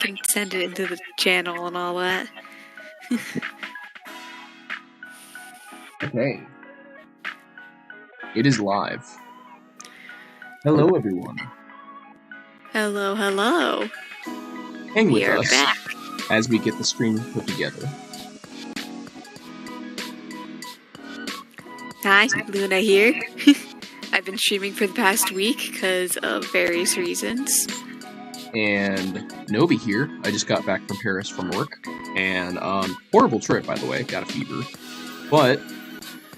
can send it into the channel and all that. Okay. It is live. Hello, everyone. Hello, hello. Hang with We are us back. as we get the stream put together. Hi, Luna here. I've been streaming for the past week because of various reasons. And Nobi here. I just got back from Paris from work. And, horrible trip, by the way. Got a fever. But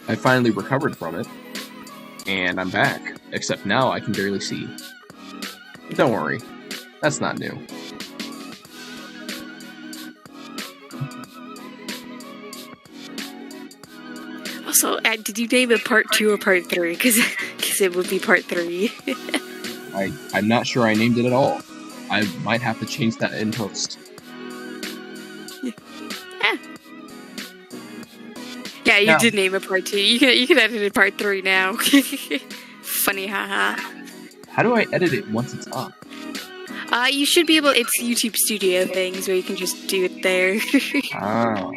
I finally recovered from it. And I'm back. Except now I can barely see. But don't worry. That's not new. Also, did you name it part 2 or part 3? Because it would be part 3. I'm not sure I named it at all. I might have to change that in post. Yeah, you Now, did name it part 2. You can edit it part 3 now. Funny, haha. how do I edit it once it's up? You should be able. It's YouTube Studio things where you can just do it there. Ah.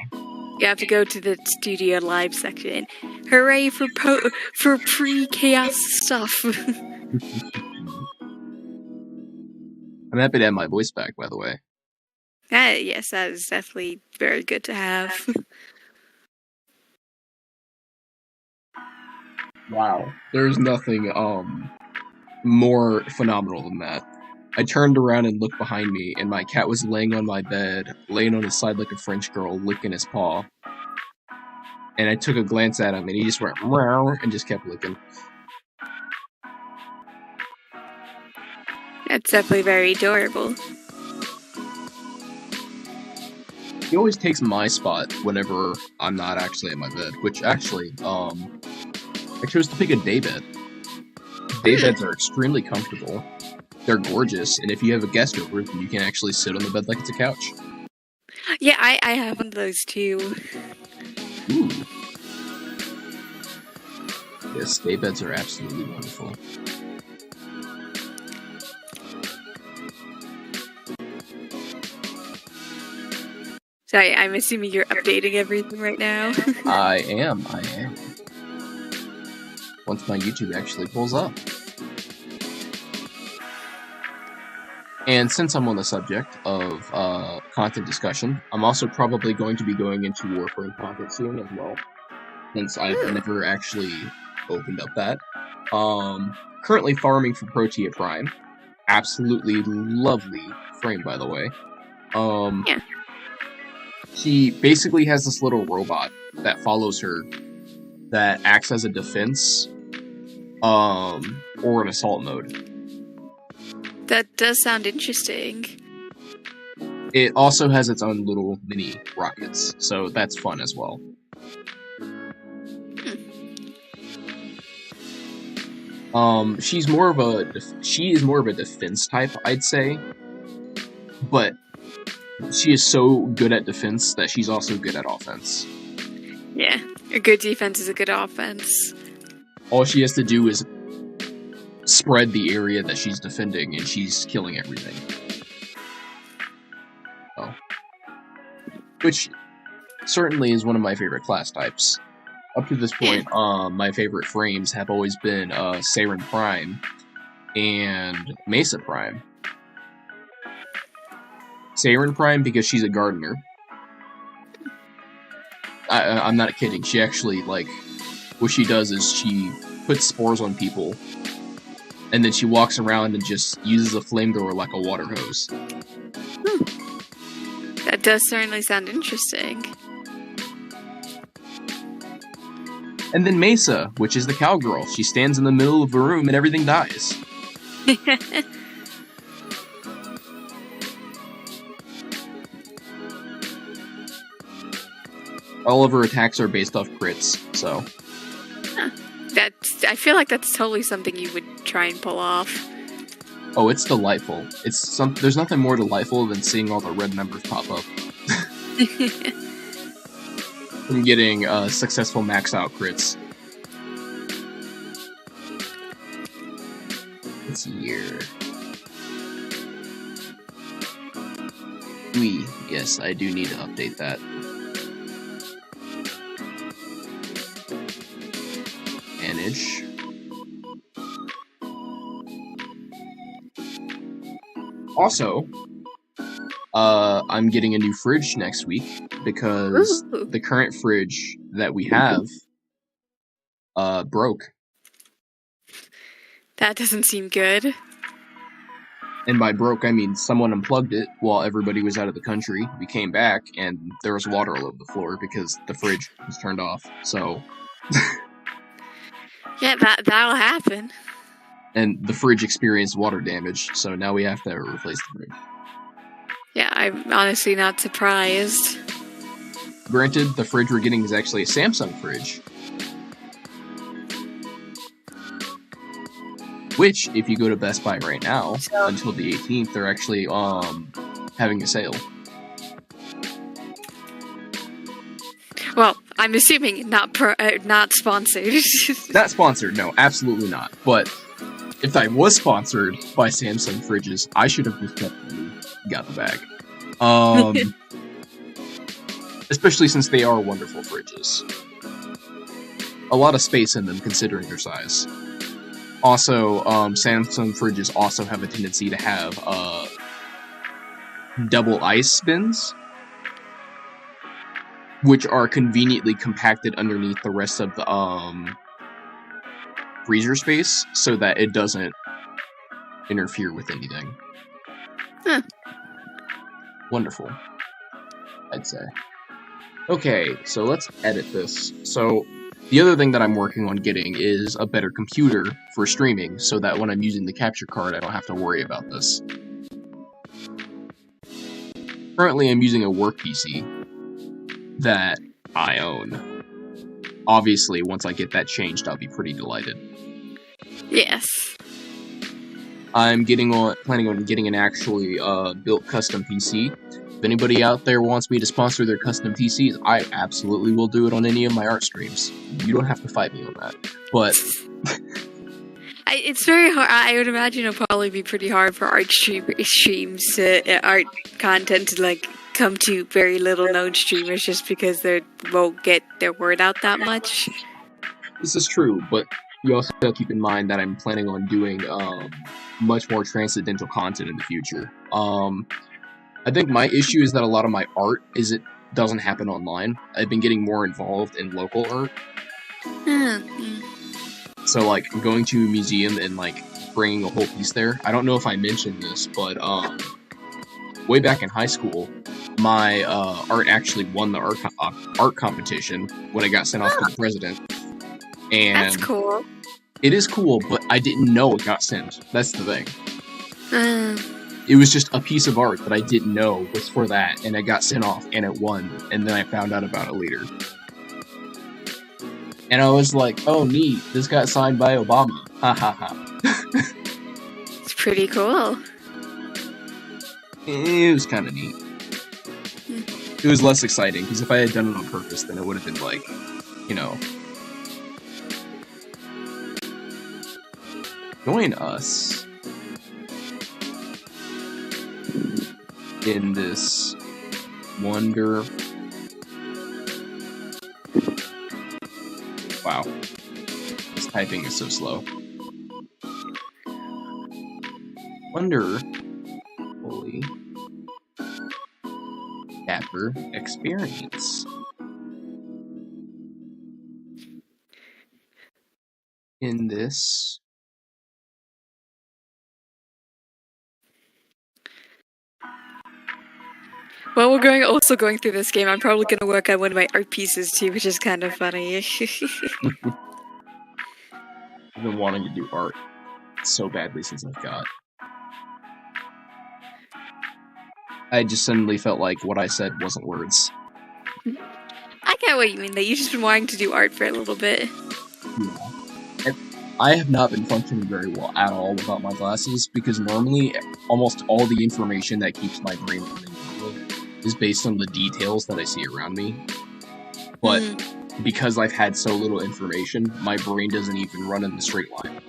You have to go to the Studio Live section. Hooray for pre-chaos stuff. I'm happy to have my voice back, by the way. Yes, that is definitely very good to have. Wow. There's nothing, more phenomenal than that. I turned around and looked behind me, and my cat was laying on my bed, laying on his side like a French girl, licking his paw. And I took a glance at him, and he just went, meow, and just kept licking. That's definitely very adorable. He always takes my spot whenever I'm not actually in my bed, which actually, I chose to pick a daybed. Daybeds are extremely comfortable. They're gorgeous, and if you have a guest over, then you can actually sit on the bed like it's a couch. Yeah, I have one of those too. Ooh. Yes, daybeds are absolutely wonderful. Sorry, I'm assuming you're updating everything right now. I am. Once my YouTube actually pulls up. And since I'm on the subject of content discussion, I'm also probably going to be going into Warframe content soon as well, since I've never actually opened up that. Currently farming for Protea Prime. Absolutely lovely frame, by the way. Yeah. She basically has this little robot that follows her that acts as a defense, or an assault mode. That does sound interesting. It also has its own little mini rockets, so that's fun as well. She is more of a defense type, I'd say, but she is so good at defense that she's also good at offense. Yeah, a good defense is a good offense. All she has to do is spread the area that she's defending, and she's killing everything. Oh. Which certainly is one of my favorite class types. Up to this point, my favorite frames have always been Saren Prime and Mesa Prime. Saren Prime because she's a gardener. I'm not kidding. She actually, like, what she does is she puts spores on people, and then she walks around and just uses a flamethrower like a water hose. That does certainly sound interesting. And then Mesa, which is the cowgirl. She stands in the middle of a room and everything dies. All of her attacks are based off crits, so. I feel like that's totally something you would try and pull off. Oh, it's delightful. There's nothing more delightful than seeing all the red numbers pop up. And getting successful max out crits. Let's see here. Yes, I do need to update that. Manage. Also, I'm getting a new fridge next week because Ooh. the current fridge that we have broke. That doesn't seem good. And by broke, I mean someone unplugged it while everybody was out of the country. We came back, and there was water all over the floor because the fridge was turned off. So, Yeah, that'll happen. and the fridge experienced water damage, so now we have to replace the fridge. Yeah, I'm honestly not surprised. Granted, the fridge we're getting is actually a Samsung fridge. Which, if you go to Best Buy right now, until the 18th, they're actually having a sale. Well, I'm assuming not sponsored. Not sponsored, no, absolutely not. But if I was sponsored by Samsung fridges, I should have just definitely got the bag. Especially since they are wonderful fridges. A lot of space in them, considering their size. Also, Samsung fridges also have a tendency to have double ice bins, which are conveniently compacted underneath the rest of the freezer space so that it doesn't interfere with anything. Huh. Wonderful, I'd say. Okay, so let's edit this. So, the other thing that I'm working on getting is a better computer for streaming, so that when I'm using the capture card, I don't have to worry about this. Currently, I'm using a work PC that I own. Obviously, once I get that changed, I'll be pretty delighted. Yes. I'm planning on getting an actually built custom PC. If anybody out there wants me to sponsor their custom PCs, I absolutely will do it on any of my art streams. You don't have to fight me on that. But it's very hard. I would imagine it'll probably be pretty hard for art streams, art content to come to very little known streamers just because they won't get their word out that much. This is true, but you also have to keep in mind that I'm planning on doing much more transcendental content in the future. I think my issue is that a lot of my art it doesn't happen online. I've been getting more involved in local art. So, going to a museum and, bringing a whole piece there. I don't know if I mentioned this, but, way back in high school, my, art actually won the art competition when I got sent off to the president. And that's cool. It is cool, but I didn't know it got sent. That's the thing. It was just a piece of art that I didn't know was for that, and I got sent off, and it won, and then I found out about it later. And I was like, oh neat, this got signed by Obama. Ha ha ha. It's pretty cool. It was kind of neat. It was less exciting, because if I had done it on purpose, then it would have been join us in this wonder. Wow. This typing is so slow. Wonderfully dapper experience. In this While we're also going through this game, I'm probably going to work on one of my art pieces too, which is kind of funny. I've been wanting to do art so badly since I've got. I just suddenly felt like what I said wasn't words. I get what you mean, though. You've just been wanting to do art for a little bit. Yeah. I have not been functioning very well at all without my glasses, because normally almost all the information that keeps my brain running is based on the details that I see around me. But because I've had so little information, my brain doesn't even run in the straight line.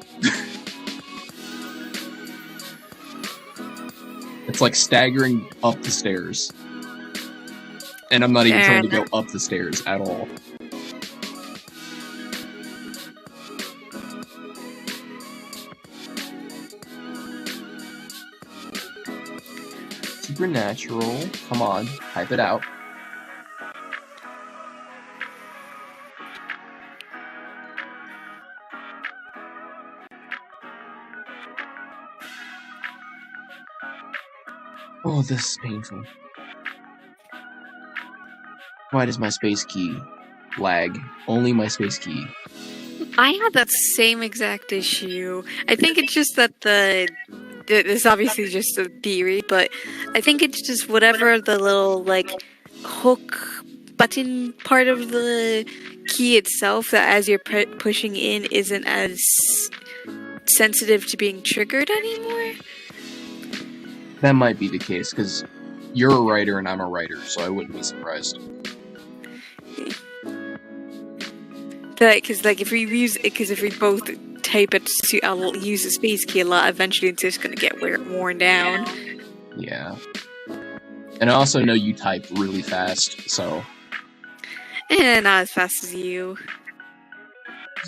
It's like staggering up the stairs. And I'm not even trying to go up the stairs at all. Supernatural. Come on, type it out. Oh, this is painful. Why does my space key lag? Only my space key. I had that same exact issue. I think it's just that this is obviously just a theory, but I think it's just whatever the little, like, hook button part of the key itself, that as you're pushing in isn't as sensitive to being triggered anymore. That might be the case, because you're a writer and I'm a writer, so I wouldn't be surprised. Because if we both type it, I'll use the space key a lot. Eventually, it's just gonna get worn down. Yeah, and I also know you type really fast, so. Not as fast as you.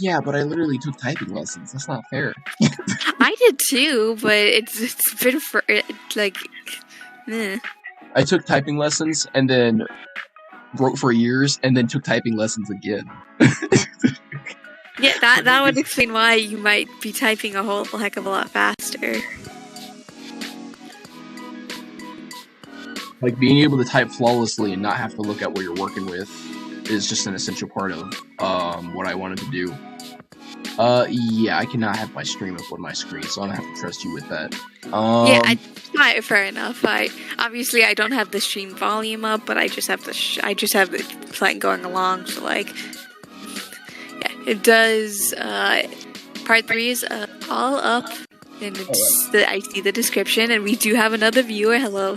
Yeah, but I literally took typing lessons. That's not fair. I did too, but it's been for like. I took typing lessons and then wrote for years, and then took typing lessons again. Yeah, that would explain why you might be typing a whole heck of a lot faster. Like, being able to type flawlessly and not have to look at what you're working with is just an essential part of what I wanted to do. Yeah, I cannot have my stream up on my screen, so I'm gonna have to trust you with that. Fair enough. Obviously I don't have the stream volume up, but I just have the playing going along. So like, yeah, it does. Part 3 is all up, and it's I see the description, and we do have another viewer. Hello.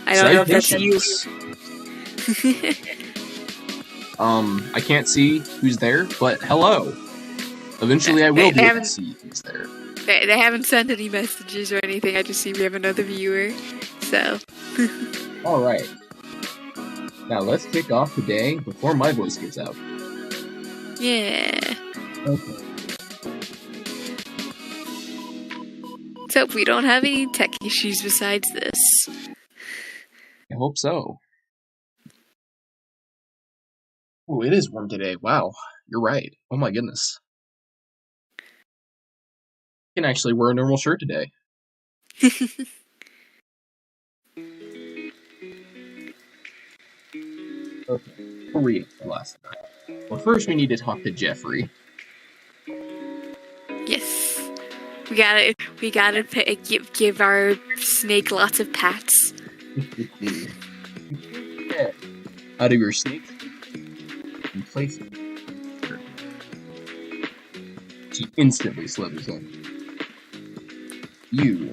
I don't know if that's you. I can't see who's there, but hello. Eventually I will be able to see who's there. They haven't sent any messages or anything. I just see we have another viewer. So. Alright. Now let's kick off the day before my voice gets out. Yeah. Okay. So we don't have any tech issues besides this. I hope so. Oh, it is warm today. Wow. You're right. Oh my goodness. I can actually wear a normal shirt today. Okay, we'll read it for last night. Well, first we need to talk to Jeffrey. Yes. We gotta give our snake lots of pats. Yeah. Out of your snake and place it. She instantly slithers in. You.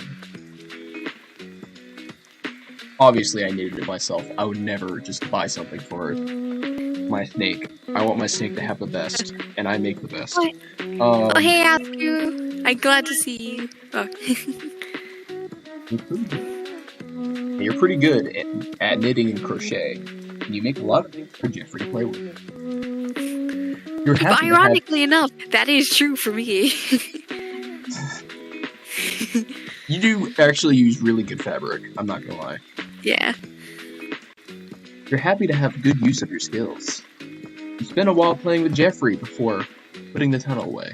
Obviously, I needed it myself. I would never just buy something for my snake. I want my snake to have the best, and I make the best. Hey, Askew. I'm glad to see you. Oh. You're pretty good at knitting and crochet. And you make a lot of things for Jeffrey to play with. You're happy ironically enough, that is true for me. You do actually use really good fabric, I'm not gonna lie. Yeah. You're happy to have good use of your skills. You spent a while playing with Jeffrey before putting the tunnel away.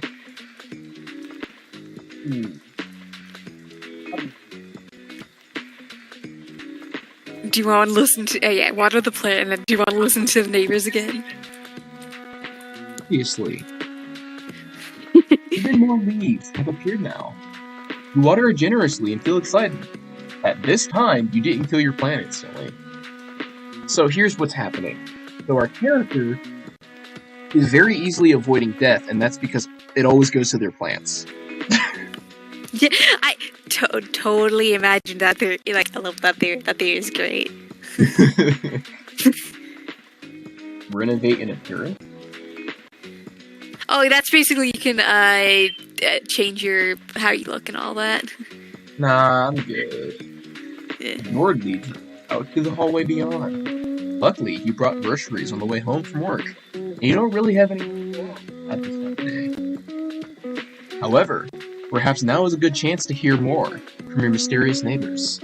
Do you want to listen to... water the plant, and then do you want to listen to the neighbors again? Obviously. Even more leaves have appeared now. You water it generously and feel excited. At this time, you didn't kill your plant instantly. So here's what's happening. So our character is very easily avoiding death, and that's because it always goes to their plants. Yeah, I totally imagine that theory. Like, I love that theory. That theory is great. Renovate in appearance? Oh, that's basically you can change how you look and all that. Nah, I'm good. door leads out to the hallway beyond. Luckily, you brought groceries on the way home from work, and you don't really have any at this time of day. However, perhaps now is a good chance to hear more from your mysterious neighbors.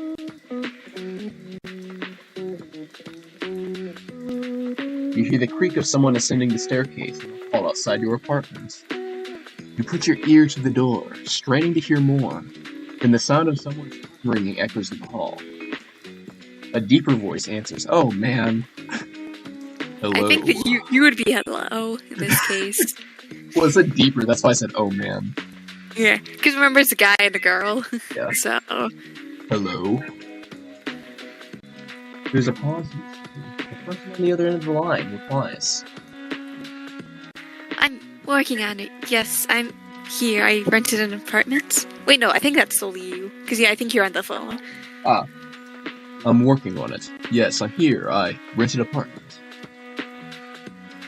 You hear the creak of someone ascending the staircase in the hall outside your apartment. You put your ear to the door, straining to hear more. Then the sound of someone ringing echoes in the hall. A deeper voice answers, "Oh, man." Hello. I think that you would be hello in this case. Well, it said deeper, that's why I said, "Oh, man." Yeah, because remember it's a guy and a girl. Yeah. So. Hello. There's a pause. The person on the other end of the line replies. I'm working on it. Yes, I'm here. I rented an apartment. Wait, no, I think that's solely you. Because, yeah, I think you're on the phone. Ah. I'm working on it. Yes, I'm here. I rented an apartment.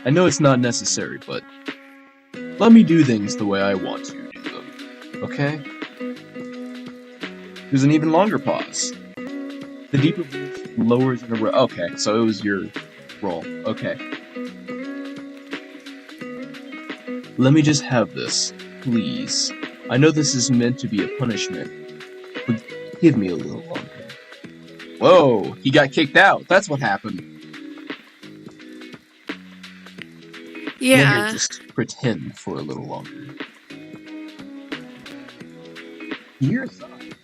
I know it's not necessary, but let me do things the way I want to do them. Okay? There's an even longer pause. The deeper voice lowers in a row. Okay, so it was your role. Okay. Let me just have this, please. I know this is meant to be a punishment, but give me a little longer. Whoa, he got kicked out. That's what happened. Yeah. Let me just pretend for a little longer. Your side.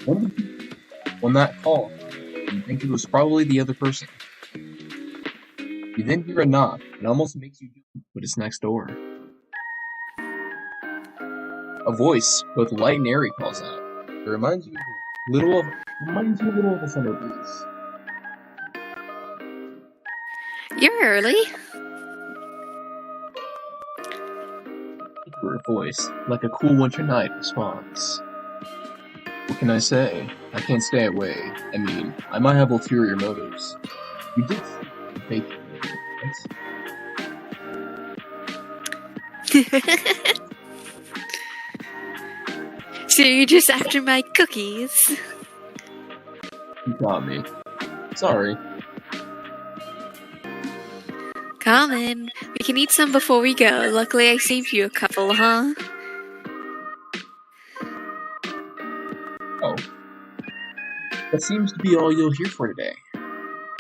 One of the people on that call, you think it was probably the other person. You then hear a knock. It almost makes you jump, but it's next door. A voice, both light and airy, calls out. It reminds you a little of a summer breeze. You're early. Her voice, like a cool winter night, responds. What can I say? I can't stay away. I mean, I might have ulterior motives. You did fake it, So you're just after my cookies. You got me. Sorry. Come in. We can eat some before we go. Luckily I saved you a couple, huh? Oh. That seems to be all you'll hear for today.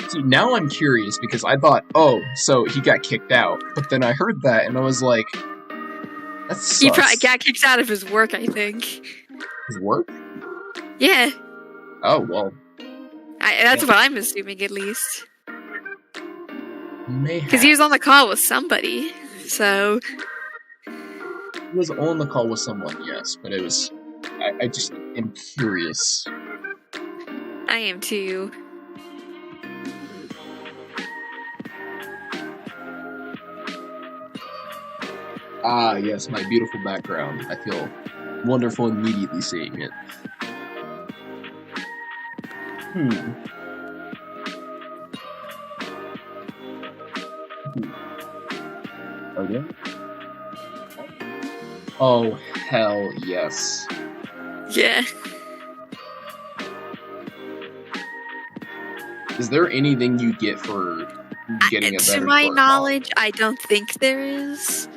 See, now I'm curious because I thought, oh, so he got kicked out. But then I heard that and I was like, that's sus. He probably got kicked out of his work, I think. His work? Yeah. Oh, well. That's what I'm assuming, at least. Because he Mayhap. was on the call with somebody, so... He was on the call with someone, yes, but it was... I just am curious. I am too. Ah, yes, my beautiful background. I feel wonderful immediately seeing it. Okay. Oh, hell yes. Yeah. Is there anything you get for getting a better To my short knowledge, I don't think there is.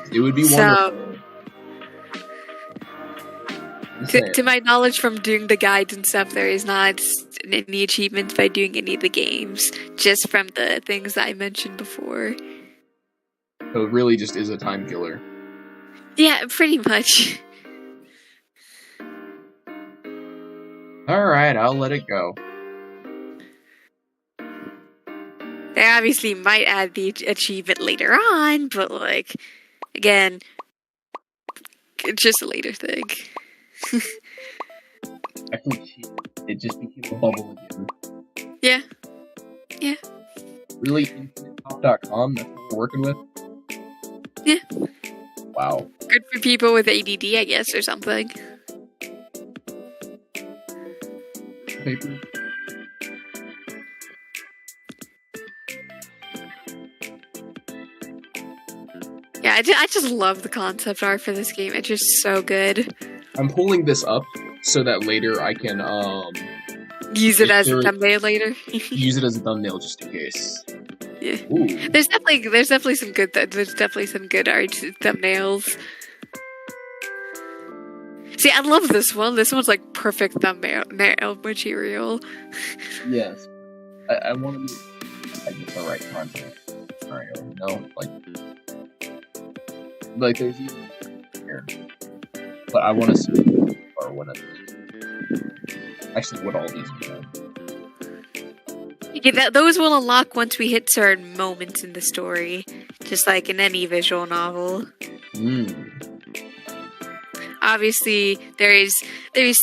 call? It would be wonderful. To my knowledge from doing the guides and stuff, there is not any achievements by doing any of the games, just from the things that I mentioned before. So it really just is a time killer. Yeah, pretty much. Alright, I'll let it go. They obviously might add the achievement later on, but, like, again, it's just a later thing. I think it just became a bubble again. Yeah. Yeah. Really, InfinitePop.com, that's what we're working with? Yeah. Wow. Good for people with ADD, I guess, or something. Paper. Yeah, I just love the concept art for this game. It's just so good. I'm pulling this up so that later I can use it if as a there- thumbnail later. use it as a thumbnail just in case. Yeah. Ooh. There's definitely some good art thumbnails. See, I love this one. This one's like perfect thumbnail material. Yes. I want to get the right content. Alright, no, like there's even here. But I want to see or one of these. Actually, what all these are. Yeah, those will unlock once we hit certain moments in the story, just like in any visual novel. Obviously, there is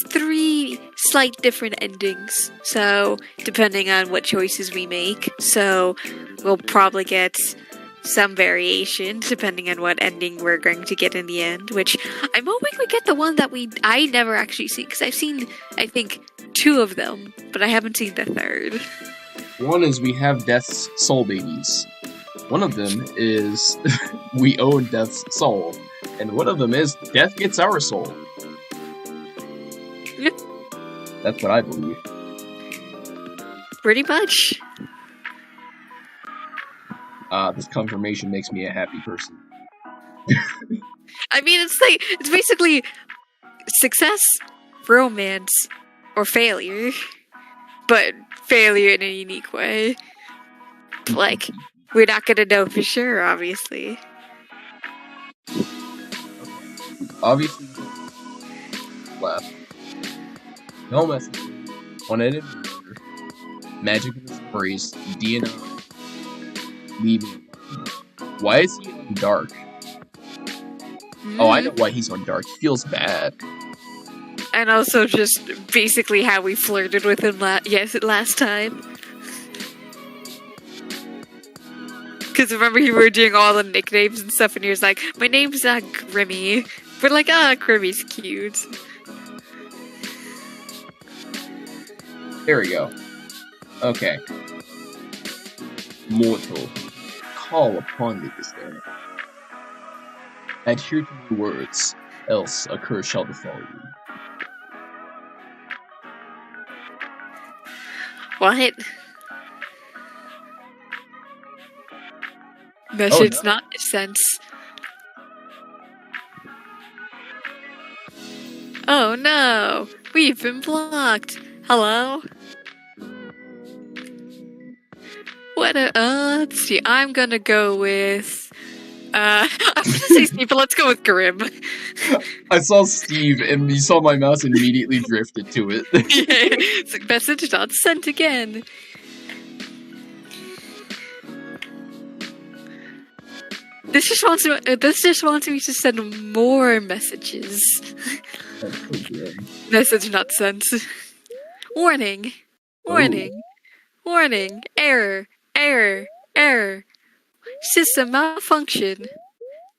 3 slight different endings, so depending on what choices we make, so we'll probably get some variation depending on what ending we're going to get in the end. Which I'm hoping we get the one that I never actually see, because I've seen I think 2 of them, but I haven't seen the 3rd. One is we have Death's soul babies. One of them is we own Death's soul. And one of them is Death gets our soul. Yep. That's what I believe. Pretty much. This confirmation makes me a happy person. I mean, it's basically success, romance, or failure. But failure in a unique way. Like, we're not gonna know for sure, obviously. Obviously, left. No message. Unedited murder. Magic in the stories. DNA. Leaving. Why is he on dark? Oh, I know why he's on dark. He feels bad. And also just basically how we flirted with him last time. Because remember, we were doing all the nicknames and stuff, and he was like, my name's Grimmy. We're like, Grimmy's cute. There we go. Okay. Mortal, call upon me this day. Adhere to my words, else a curse shall befall you. What? Message not sense. Oh no! We've been blocked! Hello? Let's see, I'm gonna go with... I was gonna say Steve, but let's go with Grim. I saw Steve, and you saw my mouse immediately drifted to it. It's like, message not sent again. This just wants me to send more messages. Message not sent. Warning. Warning. Ooh. Warning. Error. Error. Error. System malfunction.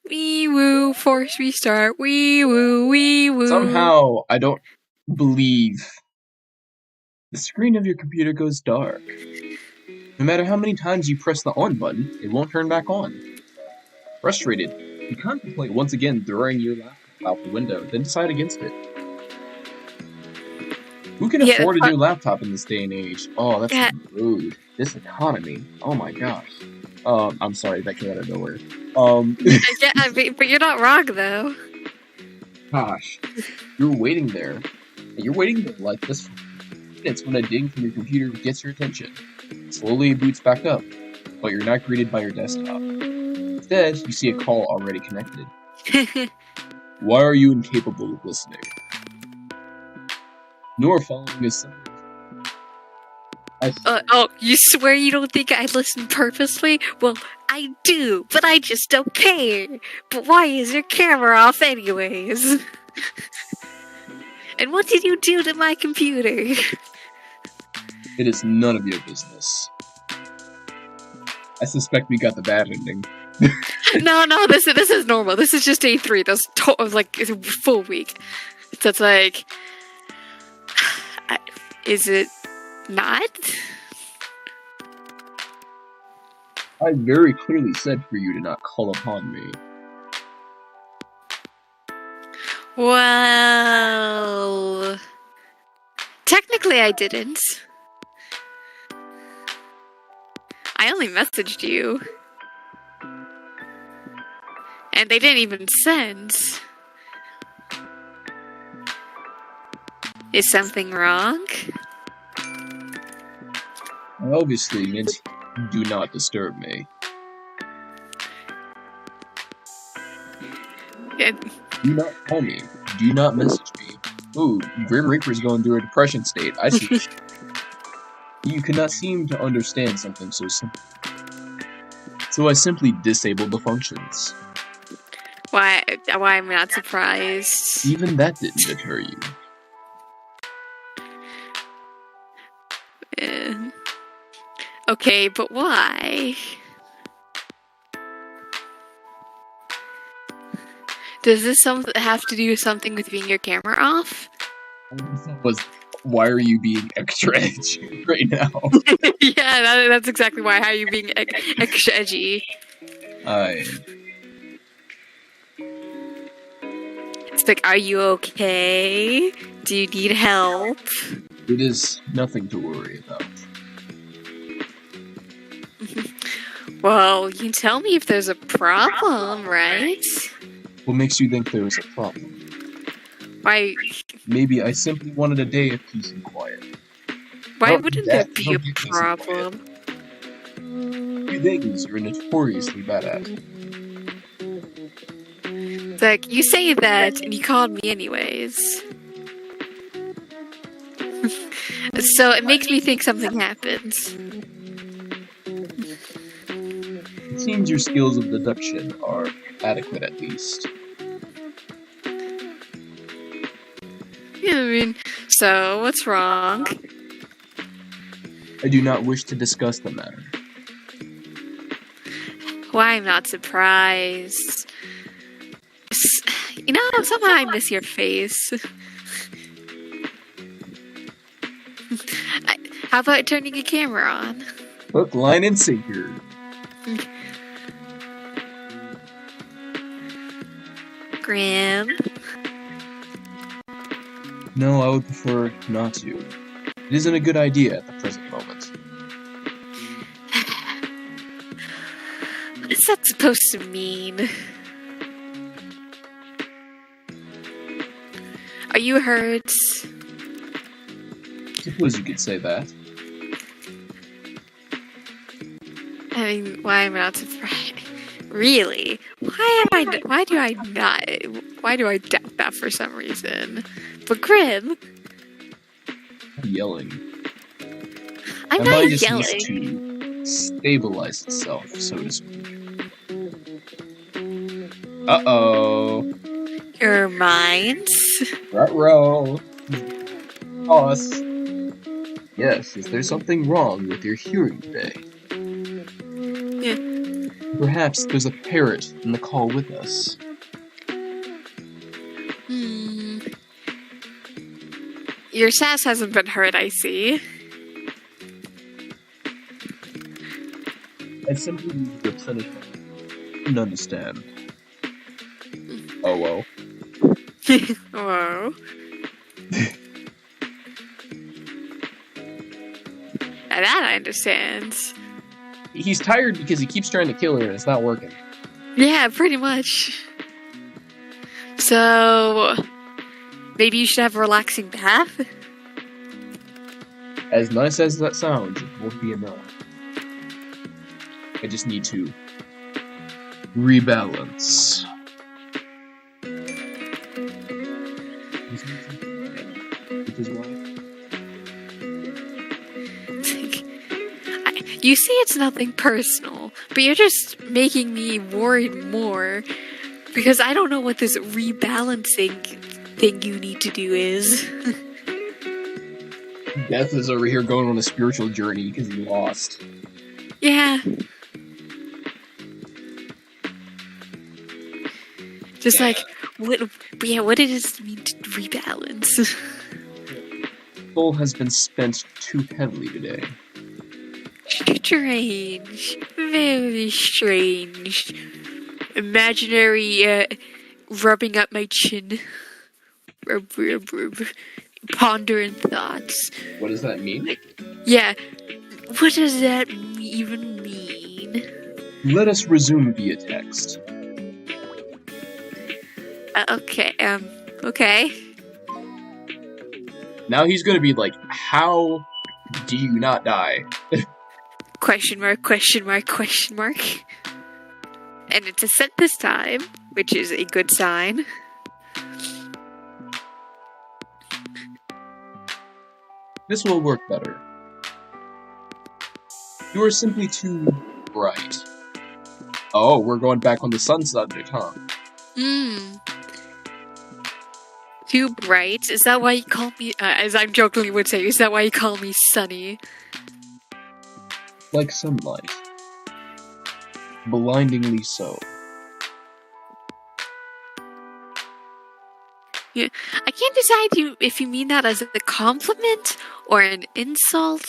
Wee woo. Force restart. Wee woo. Wee woo. Somehow, I don't believe the screen of your computer goes dark. No matter how many times you press the on button, it won't turn back on. Frustrated, you contemplate once again throwing your laptop out the window, then decide against it. Who can afford a new laptop in this day and age? Oh, that's rude. This economy. Oh my gosh. I'm sorry, that came out of nowhere. But you're not wrong, though. Gosh. You're waiting there. You're waiting there like this for minutes when a ding from your computer gets your attention. Slowly it boots back up, but you're not greeted by your desktop. Instead, you see a call already connected. Why are you incapable of listening? Nor following is simple. You swear you don't think I listen purposely? Well, I do, but I just don't care. But why is your camera off anyways? And what did you do to my computer? It is none of your business. I suspect we got the bad ending. No, this is normal. This is just day 3. That's like it's a full week. So it's like, is it not? I very clearly said for you to not call upon me. Well, Technically, I didn't. I only messaged you. And they didn't even send. Is something wrong? I obviously meant do not disturb me. Do not call me. Do not message me. Ooh, Grim Reaper's going through a depression state. I see. You cannot seem to understand something so simple. So I simply disabled the functions. Why I'm not surprised. Even that didn't deter you. Okay, but why? Does this have to do with something with being your camera off? Why are you being extra edgy right now? Yeah, that's exactly why. How are you being extra edgy? It's like, are you okay? Do you need help? It is nothing to worry about. Well, you can tell me if there's a problem, right? What makes you think there is a problem? Why? Maybe I simply wanted a day of peace and quiet. Why wouldn't there be a problem? Two things you're notoriously bad at. It's like, you say that, and you called me anyways. So it makes me think something happened. It seems your skills of deduction are adequate at least. Yeah, I mean, so what's wrong? I do not wish to discuss the matter. Why, I'm not surprised. You know, somehow I miss your face. How about turning your camera on? Hook, line, and sinker. Grim. No, I would prefer not to. It isn't a good idea at the present moment. What is that supposed to mean? Are you hurt? Suppose you could say that. I mean, why am I not surprised? Really? Why do I doubt that for some reason? But Grim, I'm yelling. I'm My not mind just yelling. needs to stabilize itself, so to speak. Uh-oh. Your mind? Ruh-roh. Us. Yes, is there something wrong with your hearing today? Yeah. Perhaps there's a parrot in the call with us. Your sass hasn't been hurt, I see. I simply need to replenish it. And understand. Oh well. Whoa. Now that I understand. He's tired because he keeps trying to kill her and it's not working. Yeah, pretty much. So, maybe you should have a relaxing bath? As nice as that sounds, it won't be enough. I just need to rebalance. Which is why. You say it's nothing personal, but you're just making me worried more. Because I don't know what this rebalancing thing you need to do is. Death is over here going on a spiritual journey because he lost. Yeah. Just like, what does it mean to rebalance? Soul has been spent too heavily today. Strange. Very strange. Imaginary, rubbing up my chin. Rub, rub, rub. pondering thoughts. What does that mean? Yeah, what does that even mean? Let us resume via text. Okay, okay. Now he's gonna be like, how do you not die? Question mark, question mark, question mark. And it's a set this time, which is a good sign. This will work better. You are simply too bright. Oh, we're going back on the sun subject, huh? Too bright? Is that why you call me, as I jokingly would say, is that why you call me Sunny? Like sunlight. Blindingly so. Yeah, I can't decide if you mean that as a compliment or an insult.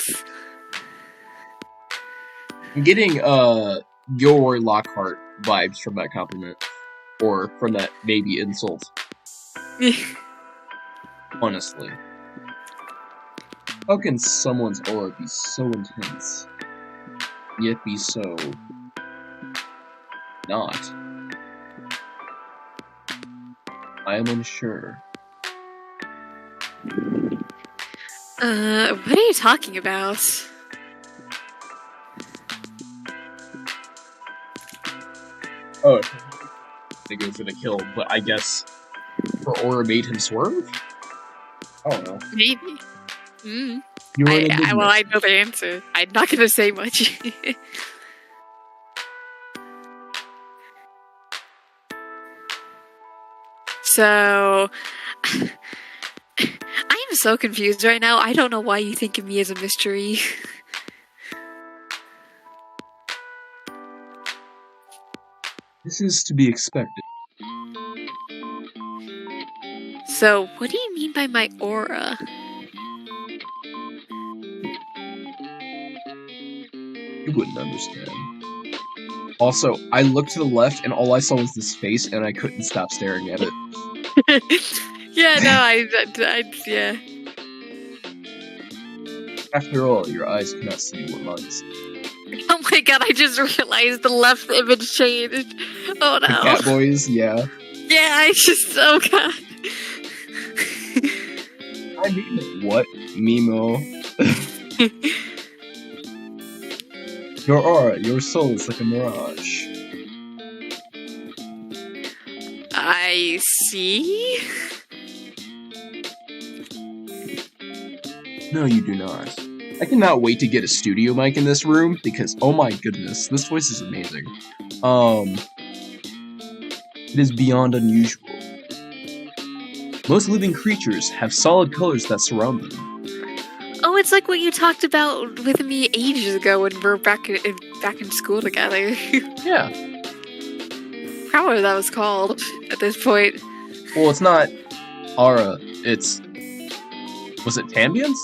I'm getting, your Lockhart vibes from that compliment. Or from that maybe insult. Honestly. How can someone's aura be so intense, yet be so... not? I am unsure. What are you talking about? Oh, I think it was gonna kill, but I guess her aura made him swerve? I don't know. Maybe. You're an well, I know the answer. I'm not gonna say much. So, I am so confused right now. I don't know why you think of me as a mystery. This is to be expected. So, what do you mean by my aura? You wouldn't understand. Also, I looked to the left and all I saw was this face and I couldn't stop staring at it. Yeah, no, yeah. After all, your eyes cannot see what mine see. Oh my god, I just realized the left image changed. Oh no. The cat boys, yeah. Yeah, I just, oh god. I mean, what? Mimo. Your aura, your soul is like a mirage. I see. No, you do not. I cannot wait to get a studio mic in this room because, oh my goodness, this voice is amazing. It is beyond unusual. Most living creatures have solid colors that surround them. Oh, it's like what you talked about with me ages ago when we were back in school together. Yeah. Probably that was called at this point. Well, it's not aura, it's... Was it Tambience?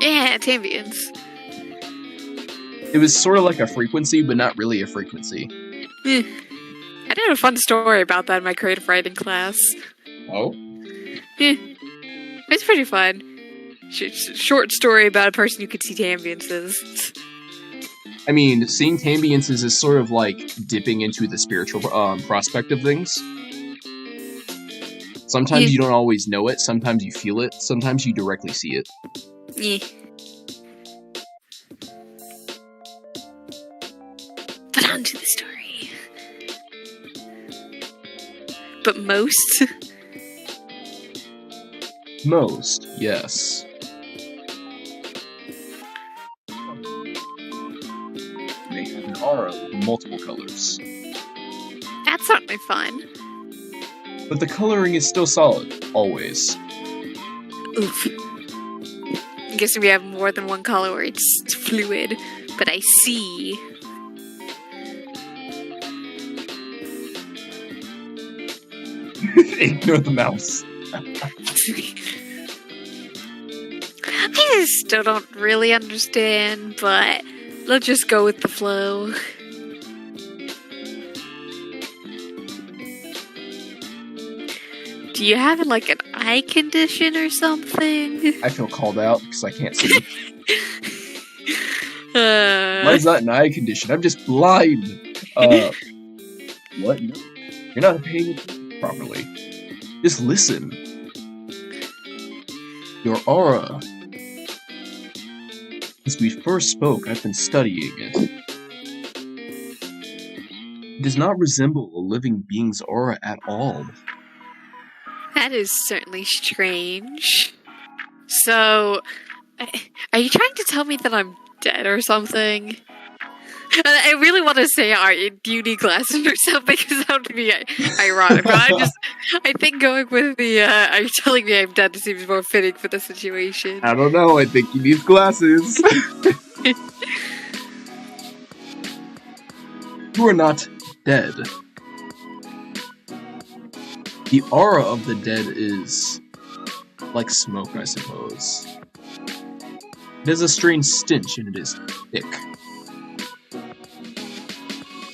Yeah, Tambience. It was sort of like a frequency, but not really a frequency. I did a fun story about that in my creative writing class. Oh? It's pretty fun. Short story about a person who could see Tambiences. I mean, seeing Tambiences is sort of like dipping into the spiritual prospect of things. Sometimes you don't always know it, sometimes you feel it, sometimes you directly see it. Yeah. But on to the story. But most? Most, yes. They have an aura with multiple colors. That's certainly fun. But the coloring is still solid, always. Oof. I guess we have more than one color where it's fluid, but I see. Ignore the mouse. I still don't really understand, but let's just go with the flow. Do you have like an eye condition or something? I feel called out because I can't see. Mine's not an eye condition. I'm just blind. What? No. You're not paying attention properly. Just listen. Your aura. Since we first spoke, I've been studying it. It does not resemble a living being's aura at all. That is certainly strange. So, are you trying to tell me that I'm dead or something? I really want to say, do you need glasses or something? Because that would be ironic. But I think going with the, are you telling me I'm dead seems more fitting for the situation. I don't know, I think you need glasses. You are not dead. The aura of the dead is like smoke, I suppose. It has a strange stench and it is thick.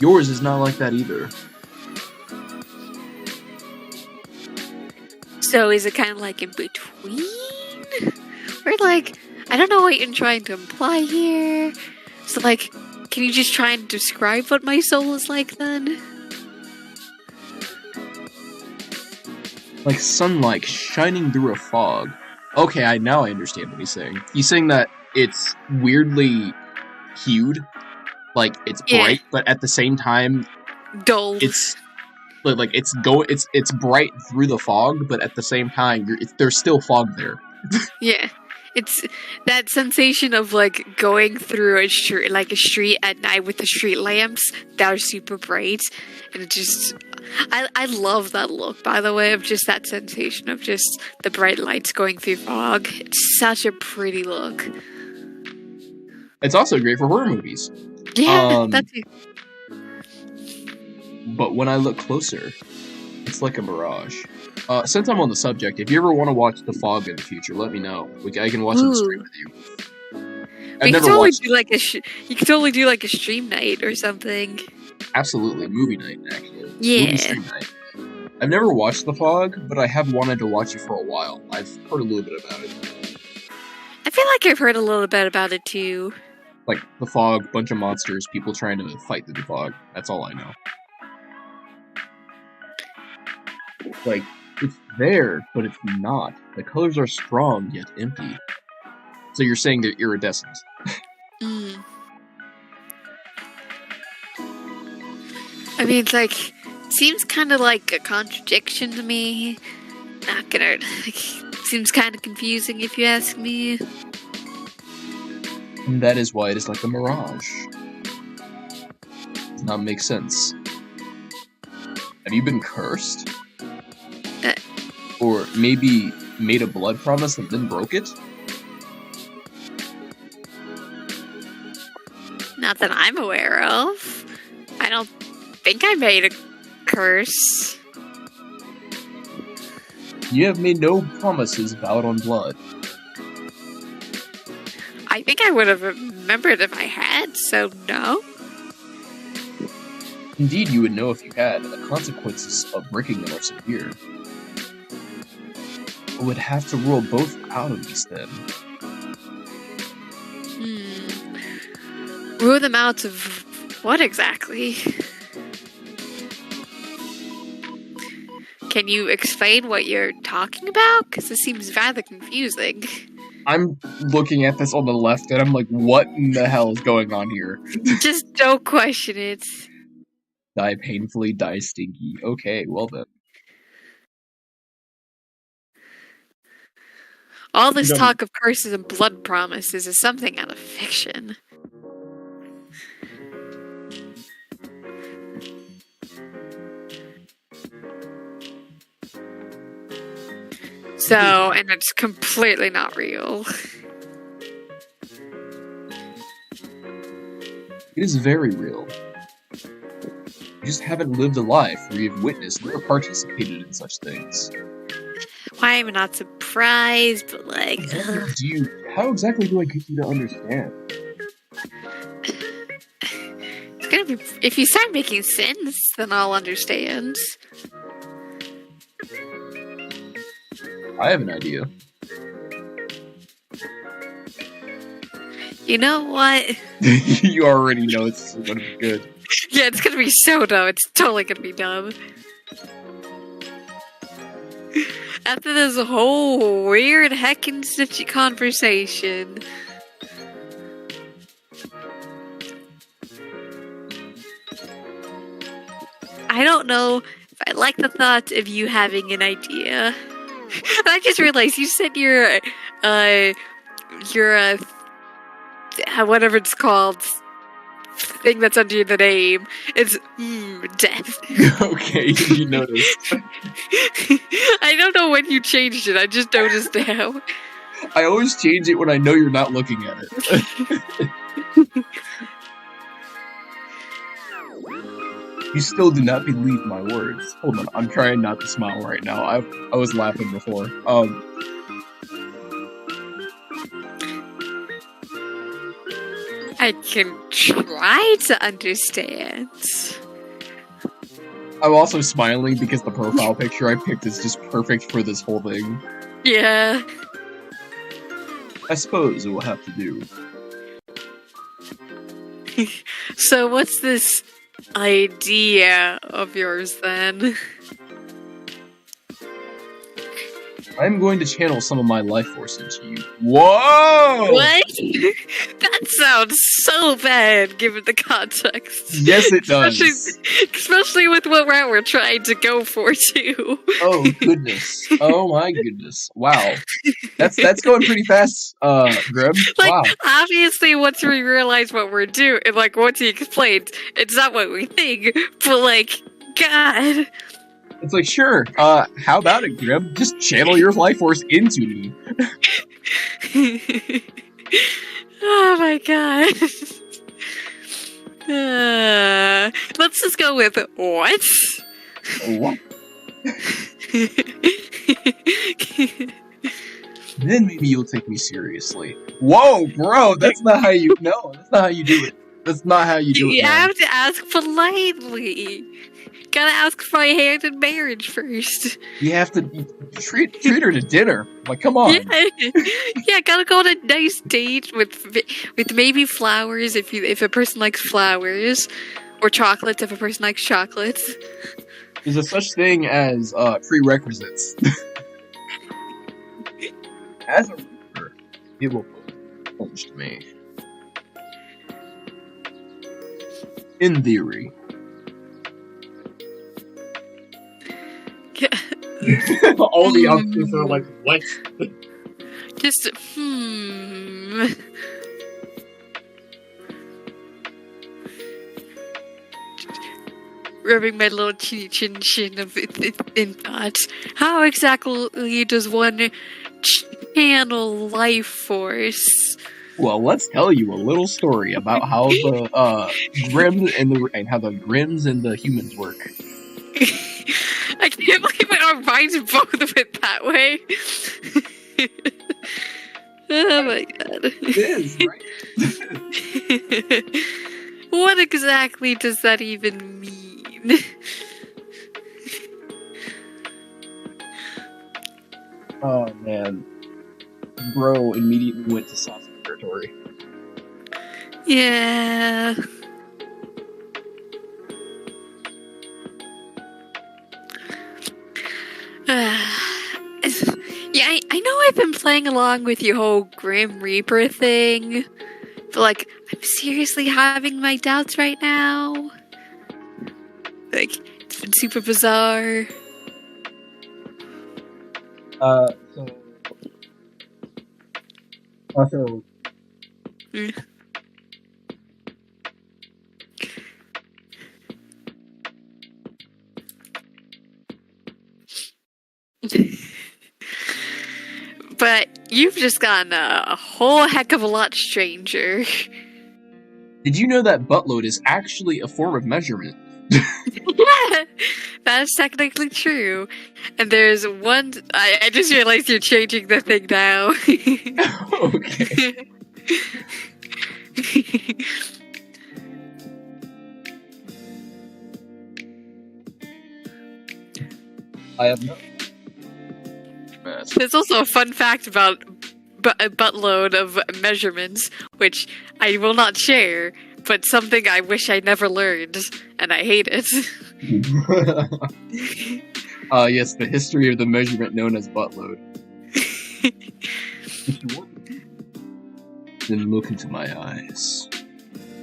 Yours is not like that either. So is it kind of like in between? Or like, I don't know what you're trying to imply here. So like, can you just try and describe what my soul is like then? Like sunlight shining through a fog. Okay, now I understand what he's saying. He's saying that it's weirdly hued. Like, it's bright, but at the same time... dull. It's... Like, it's bright through the fog, but at the same time, there's still fog there. Yeah. It's that sensation of, like, going through a street at night with the street lamps that are super bright. And it just... I love that look, by the way, of just that sensation of just the bright lights going through fog. It's such a pretty look. It's also great for horror movies. Yeah, that's it. But when I look closer, it's like a mirage. Since I'm on the subject, if you ever want to watch The Fog in the future, let me know. I can watch it on the stream with you. You could totally do like a stream night or something. Absolutely, movie night actually. Yeah. Movie stream night. I've never watched The Fog, but I have wanted to watch it for a while. I've heard a little bit about it. I feel like I've heard a little bit about it too. Like, the fog, bunch of monsters, people trying to fight through the fog. That's all I know. Like, it's there, but it's not. The colors are strong, yet empty. So you're saying they're iridescent. I mean, it's like, seems kind of like a contradiction to me. Not gonna, seems kind of confusing if you ask me. And that is why it is like a mirage. Does not make sense. Have you been cursed? Or maybe made a blood promise and then broke it? Not that I'm aware of. I don't think I made a curse. You have made no promises vowed on blood. I think I would have remembered if I had, so no. Indeed, you would know if you had, and the consequences of breaking them are severe. I would have to rule both out of this then. Rule them out of what exactly? Can you explain what you're talking about? Because this seems rather confusing. I'm looking at this on the left, and I'm like, what in the hell is going on here? Just don't question it. Die painfully, die stinky. Okay, well then. All this talk of curses and blood promises is something out of fiction. So, and it's completely not real. It is very real. You just haven't lived a life where you've witnessed or participated in such things. Why am I not surprised, but like... How exactly do I get you to understand? It's gonna be... If you start making sense, then I'll understand. I have an idea. You know what? You already know it's gonna be good. Yeah, it's gonna be so dumb. It's totally gonna be dumb. After this whole weird heckin' snitchy conversation. I don't know if I like the thought of you having an idea. I just realized you said your whatever it's called, thing that's under the name. It's death. Okay, you noticed. I don't know when you changed it. I just noticed now. I always change it when I know you're not looking at it. You still do not believe my words. Hold on, I'm trying not to smile right now. I was laughing before. I can try to understand. I'm also smiling because the profile picture I picked is just perfect for this whole thing. Yeah. I suppose it will have to do. So what's this idea of yours then? I'm going to channel some of my life force into you. Whoa! What? That sounds so bad, given the context. Yes, it does. Especially with what route we're trying to go for, too. Oh, goodness. Oh, my goodness. Wow. That's going pretty fast, Grim. Like, wow. Obviously, once we realize what we're doing, like, once he explains, it's not what we think, but, like, God. It's like, sure, how about it, Grim? Just channel your life force into me. Oh my god. Let's just go with what? What? Then maybe you'll take me seriously. Whoa, bro, that's not how you... No, that's not how you do it. That's not how you do it, You man. have to ask politely. Gotta ask for my hand in marriage first. You have to treat her to dinner. Like, come on. Yeah, gotta go on a nice date with maybe flowers if a person likes flowers, or chocolates if a person likes chocolates. There's a such thing as prerequisites. As a reader, it will punch me. In theory. All the options are like, what? Just, rubbing my little chin in thought. How exactly does one channel life force? Well, let's tell you a little story about how the Grims and the humans work. I can't believe our minds both went that way. Oh my god. It is, right? What exactly does that even mean? Oh man. Bro immediately went to sauce territory. Yeah. Yeah, I know I've been playing along with your whole Grim Reaper thing, but, like, I'm seriously having my doubts right now. Like, it's been super bizarre. So... But you've just gotten a whole heck of a lot stranger. Did you know that buttload is actually a form of measurement? Yeah, that is technically true. And there's one... I just realized you're changing the thing now. Okay. I have no... That's There's also a fun fact about a buttload of measurements, which I will not share, but something I wish I never learned, and I hate it. Yes, the history of the measurement known as buttload. If you want, then look into my eyes.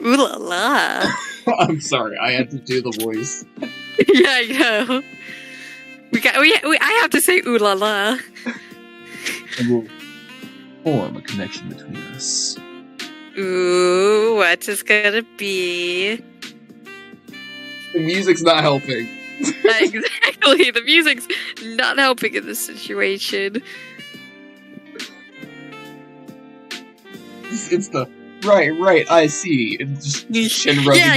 Ooh la la. I'm sorry, I had to do the voice. Yeah, I know. I have to say ooh la la. And we'll form a connection between us. Ooh, what's this gonna be? The music's not helping. Exactly, the music's not helping in this situation. It's the right, I see. It's just Yeah,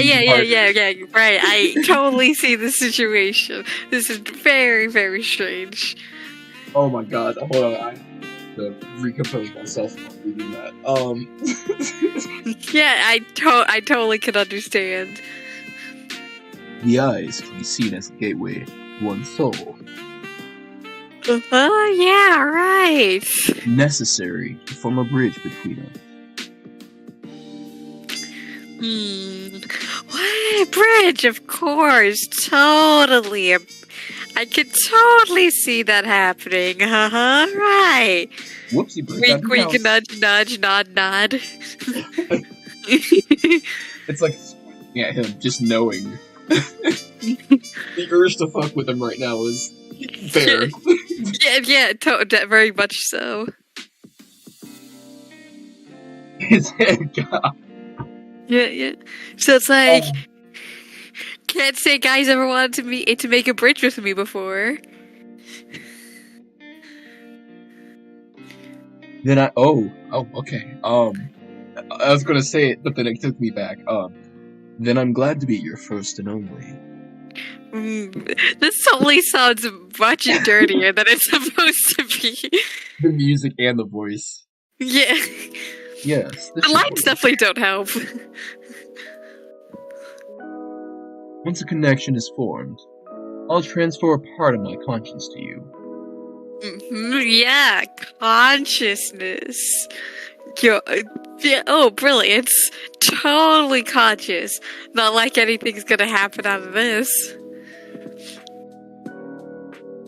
right. I totally see the situation. This is very, very strange. Oh my god, hold on, I have to recompose myself from reading that. Yeah, I totally can understand. The eyes can be seen as a gateway to one's soul. Oh, yeah, right. Necessary to form a bridge between us. What a bridge, of course. Totally. I could totally see that happening. Right. Whoopsie, Wink, wink, nudge, nudge, nod, nod. It's like squinting at him, just knowing. The urge to fuck with him right now is there. Yeah, very much so. God. Yeah. So it's like, can't say guys ever wanted to make a bridge with me before. Then okay. I was gonna say it, but then it took me back. Then I'm glad to be your first and only. This totally sounds much dirtier than it's supposed to be. The music and the voice. Yeah. Yes. The lines definitely don't help. Once a connection is formed, I'll transfer a part of my conscience to you. Yeah, consciousness. Oh, brilliant. Totally conscious. Not like anything's gonna happen out of this.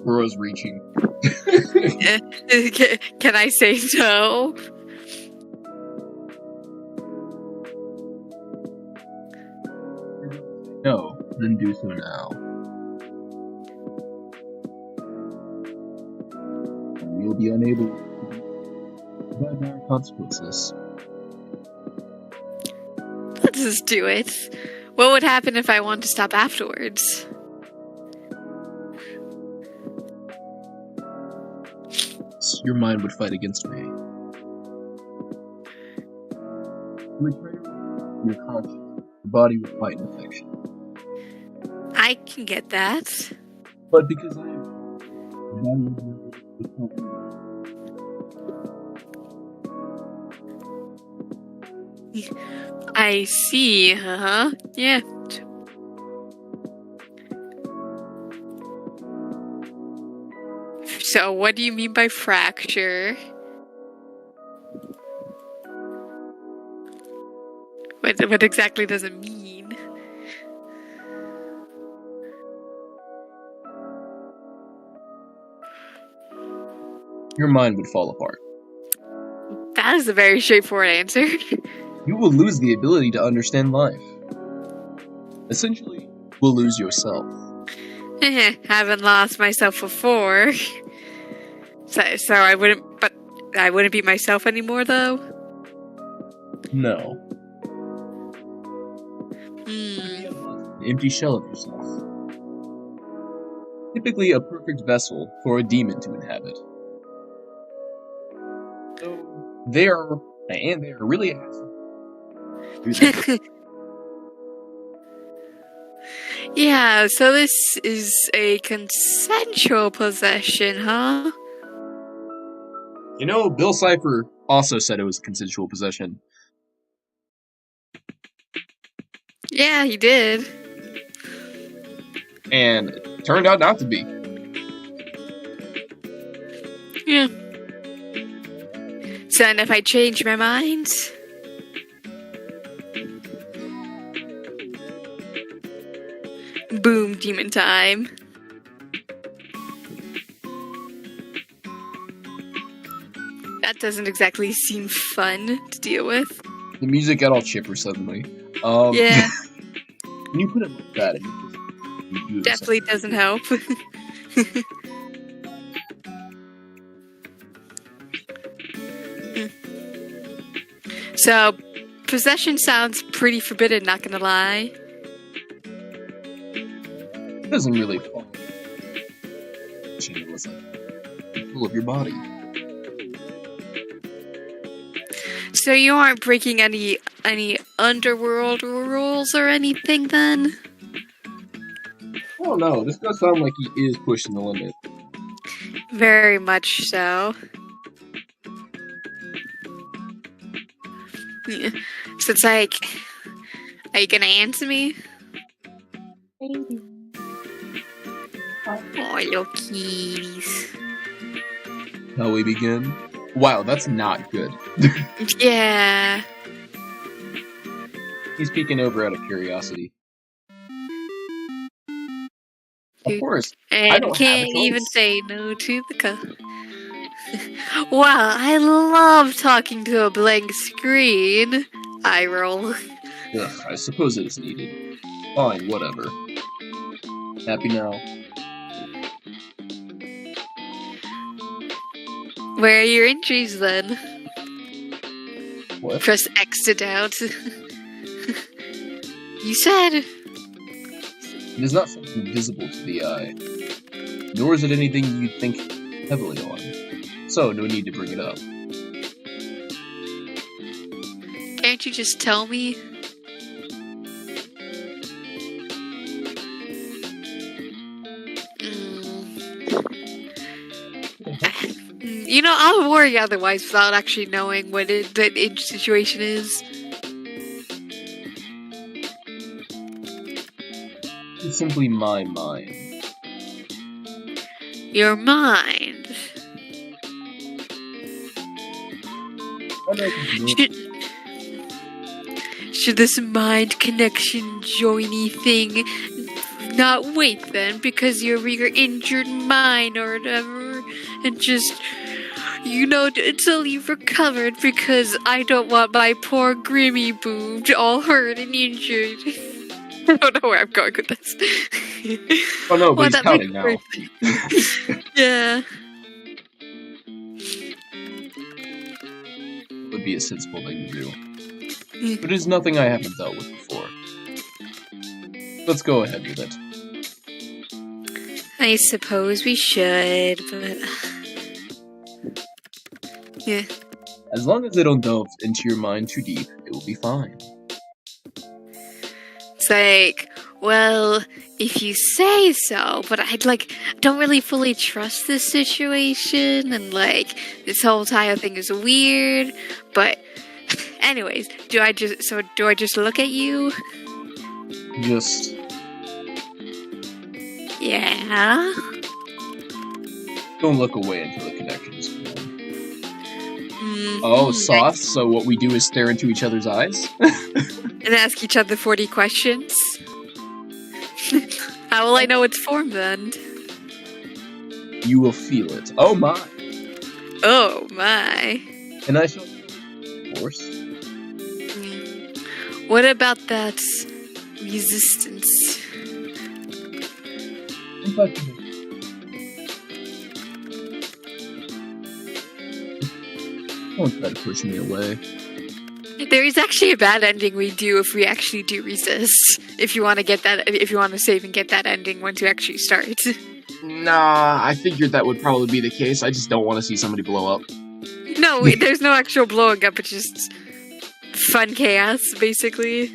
Burrow's reaching. Can I say no? No, then do so now. You'll be unable to provide dire consequences. Let's just do it. What would happen if I wanted to stop afterwards? Your mind would fight against me. You would trade your conscience. Your body would fight infection. I can get that. But because I am, your body would become. I see, yeah. So, what do you mean by fracture? What exactly does it mean? Your mind would fall apart. That is a very straightforward answer. You will lose the ability to understand life. Essentially, you will lose yourself. Haven't lost myself before. So I wouldn't be myself anymore, though? No. An empty shell of yourself. Typically a perfect vessel for a demon to inhabit. So, they are really assholes. Yeah, so this is a consensual possession, huh? You know, Bill Cipher also said it was a consensual possession. Yeah, he did. And it turned out not to be. Yeah. So, and if I change my mind? Boom, demon time. That doesn't exactly seem fun to deal with. The music got all chipper suddenly. Yeah. When you put it like that, it Definitely doesn't help. So, possession sounds pretty forbidden, not gonna lie. It doesn't really fall. It's like control of your body. So you aren't breaking any underworld rules or anything then? Oh no, this does sound like he is pushing the limit. Very much so. Yeah. So it's like, are you gonna answer me? Oh, little kitties. Shall we begin? Wow, that's not good. Yeah. He's peeking over out of curiosity. Of course. I And don't can't have a even choice. say no to the cup. Wow, I love talking to a blank screen. Eye roll. Ugh, I suppose it is needed. Fine, whatever. Happy now. Where are your injuries then? What? Press X to doubt. You said. It is not something visible to the eye, nor is it anything you'd think heavily on, so no need to bring it up. Can't you just tell me? You know, I'll worry otherwise without actually knowing what the injury situation is. It's simply my mind. Your mind. Should this mind connection joiny thing not wait then because you're your injured mind or whatever, and just, you know, until you've recovered, because I don't want my poor Grimmy boobed all hurt and injured. I don't know where I'm going with this. Oh no, but he's that counting makes now. Yeah. Would be a sensible thing to do. But it is nothing I haven't dealt with before. Let's go ahead with it. I suppose we should, but... Yeah. As long as they don't delve into your mind too deep, it will be fine. It's like, well, if you say so, but don't really fully trust this situation, and this whole entire thing is weird, but anyways, do I just look at you? Just... Yeah? don't look away until the connection is formed. Mm-hmm. Oh, soft, so what we do is stare into each other's eyes? And ask each other 40 questions? How will I know it's formed then? You will feel it. Oh my! Oh my. And I shall... of course. What about that resistance? In fact, don't try to push me away. There is actually a bad ending we do if we actually do resist. If you want to save and get that ending once you actually start. Nah, I figured that would probably be the case. I just don't want to see somebody blow up. No, there's no actual blowing up. It's just fun chaos, basically.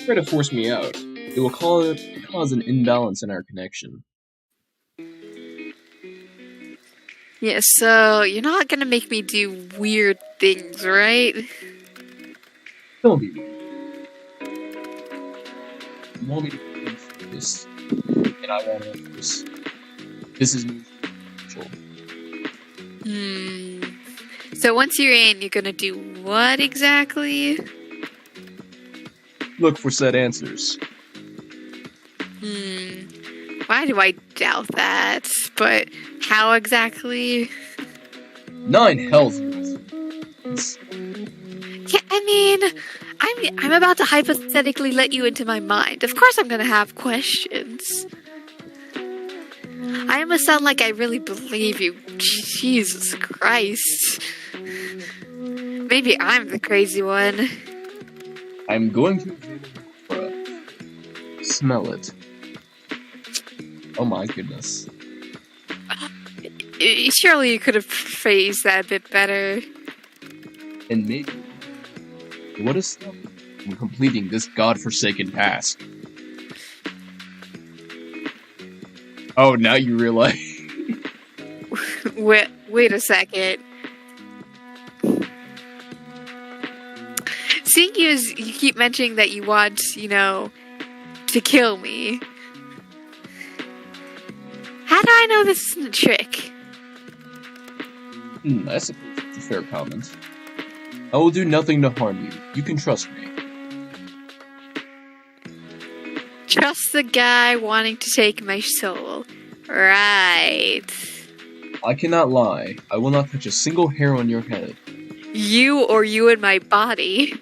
Try to force me out. It will cause an imbalance in our connection. Yeah, so you're not gonna make me do weird things, right? Don't be weird. You want me to do this, and I want to do this. This is mutual. So once you're in, you're gonna do what exactly? Look for said answers. Why do I doubt that? But how exactly? 9 hells reasons. Yeah, I mean, I'm about to hypothetically let you into my mind. Of course I'm gonna have questions. I almost sound like I really believe you. Jesus Christ. Maybe I'm the crazy one. I'm going to smell it. Oh my goodness. Surely you could have phrased that a bit better. And maybe what is stopping from completing this godforsaken task? Oh, now you realize. Wait a second. Seeing you as you keep mentioning that you want, to kill me. How do I know this isn't a trick? I suppose it's a fair comment. I will do nothing to harm you. You can trust me. Trust the guy wanting to take my soul. Right. I cannot lie. I will not touch a single hair on your head. You and my body.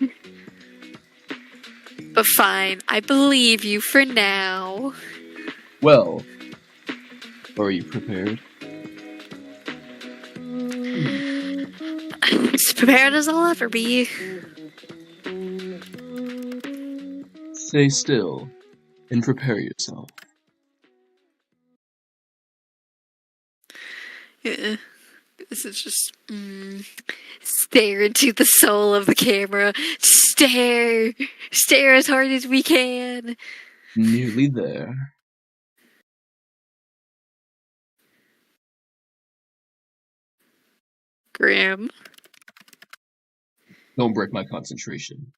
But fine, I believe you for now. Well, are you prepared? As prepared as I'll ever be. Stay still and prepare yourself. Yeah. This is just stare into the soul of the camera. Stare as hard as we can. Nearly there. Graham. Don't break my concentration.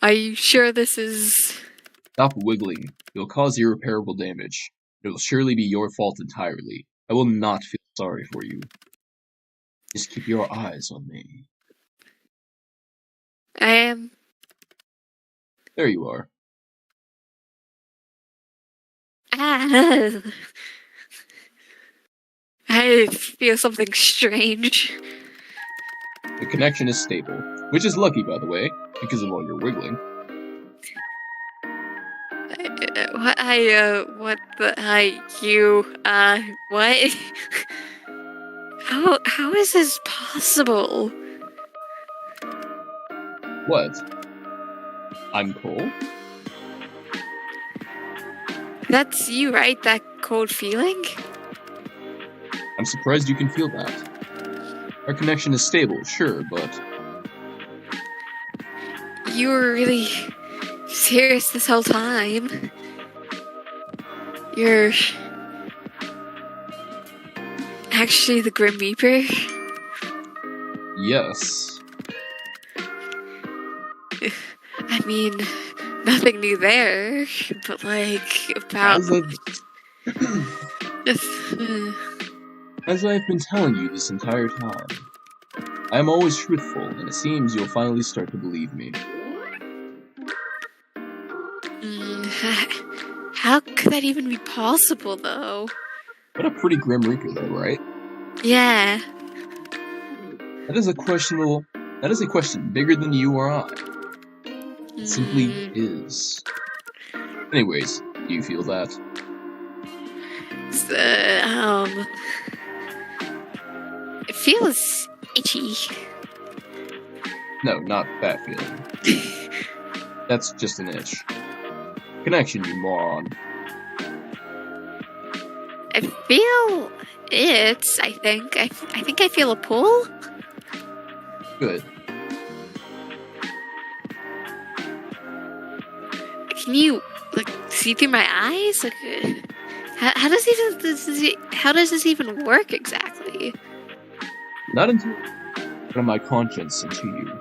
Are you sure this is... Stop wiggling. You'll cause irreparable damage. It will surely be your fault entirely. I will not feel sorry for you. Just keep your eyes on me. I am... There you are. I feel something strange. The connection is stable, which is lucky, by the way, because of all your wiggling. What? How is this possible? What? I'm cold? That's you, right? That cold feeling? I'm surprised you can feel that. Our connection is stable, sure, but... You were really serious this whole time. You're... actually the Grim Reaper? Yes. I mean, nothing new there, but about... As I've been telling you this entire time, I am always truthful, and it seems you'll finally start to believe me. How could that even be possible, though? What a pretty Grim Reaper, though, right? Yeah. That is a question bigger than you or I. It simply is. Anyways, do you feel that? It feels itchy. No, not that feeling. That's just an itch. Connection, you moron. I feel it, I think. I think I feel a pull. Good. Can you, see through my eyes? How does this even work exactly? Not until out of my conscience into you.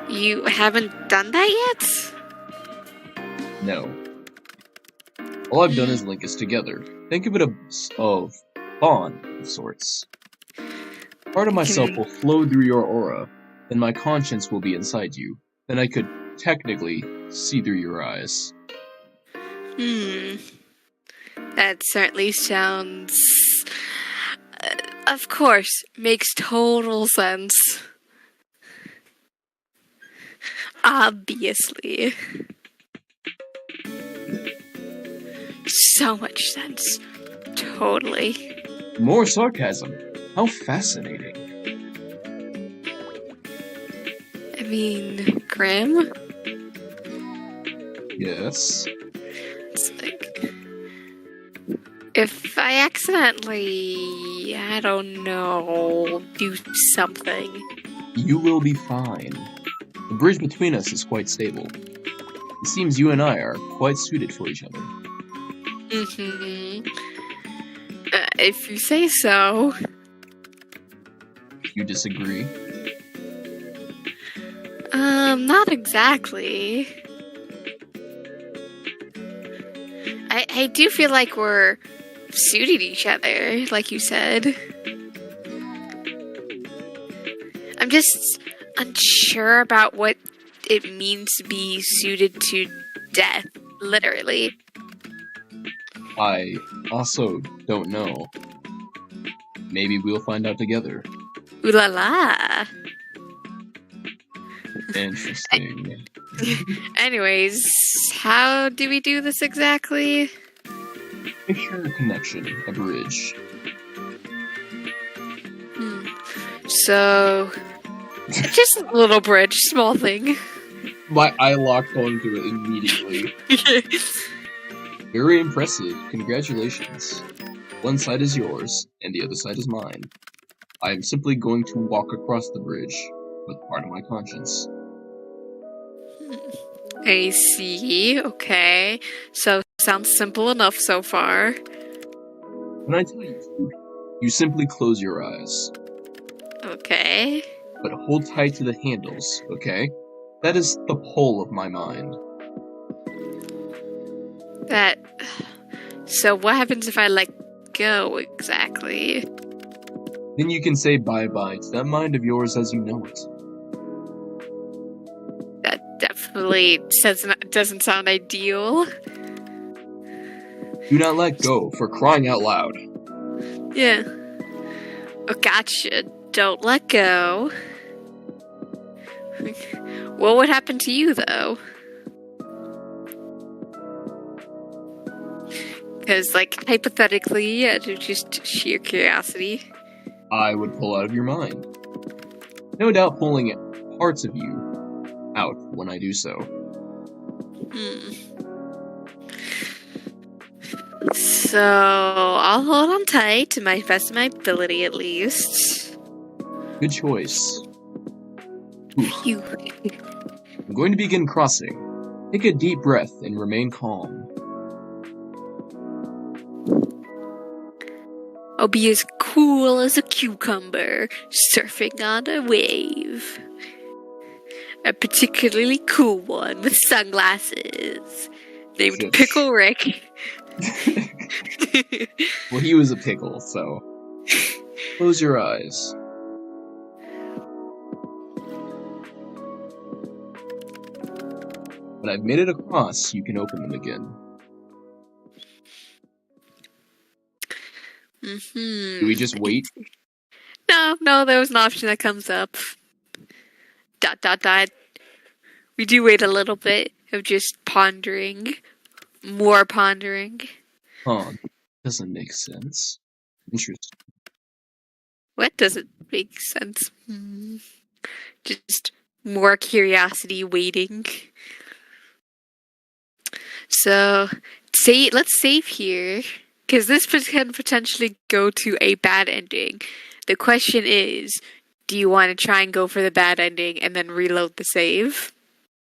You haven't done that yet? No. All I've done is link us together. Think of it as a bond of sorts. Part of myself will flow through your aura, then my conscience will be inside you. Then I could technically see through your eyes. That certainly sounds... of course, makes total sense. Obviously. So much sense. Totally. More sarcasm. How fascinating. I mean, Grim? Yes. It's like... if I accidentally... I don't know... do something... You will be fine. The bridge between us is quite stable. It seems you and I are quite suited for each other. If you say so. You disagree? Not exactly. I do feel like we're suited each other, like you said. I'm just unsure about what it means to be suited to death, literally. I also don't know. Maybe we'll find out together. Ooh la la. Interesting. Anyways, how do we do this exactly? Picture a connection, a bridge. So, just a little bridge, small thing. I locked onto it immediately. Very impressive. Congratulations. One side is yours, and the other side is mine. I am simply going to walk across the bridge with part of my conscience. I see. Okay. So, sounds simple enough so far. When I tell you to, you simply close your eyes. Okay. But hold tight to the handles, okay? That is the pole of my mind. That... so what happens if I let go, exactly? Then you can say bye-bye to that mind of yours as you know it. That definitely doesn't sound ideal. Do not let go, for crying out loud. Yeah. Oh, gotcha. Don't let go. What would happen to you, though? Because, like, hypothetically, just sheer curiosity. I would pull out of your mind. No doubt pulling parts of you out when I do so. So, I'll hold on tight to my best of my ability, at least. Good choice. Phew. I'm going to begin crossing. Take a deep breath and remain calm. I'll be as cool as a cucumber surfing on a wave. A particularly cool one with sunglasses named Shush. Pickle Rick. Well, he was a pickle, so... Close your eyes. When I've made it across, you can open them again. Do we just wait? No, there was an option that comes up. ... We do wait a little bit of just pondering. More pondering. Huh. Doesn't make sense. Interesting. What doesn't make sense? Just more curiosity waiting. So, let's save here, because this can potentially go to a bad ending. The question is, do you want to try and go for the bad ending and then reload the save?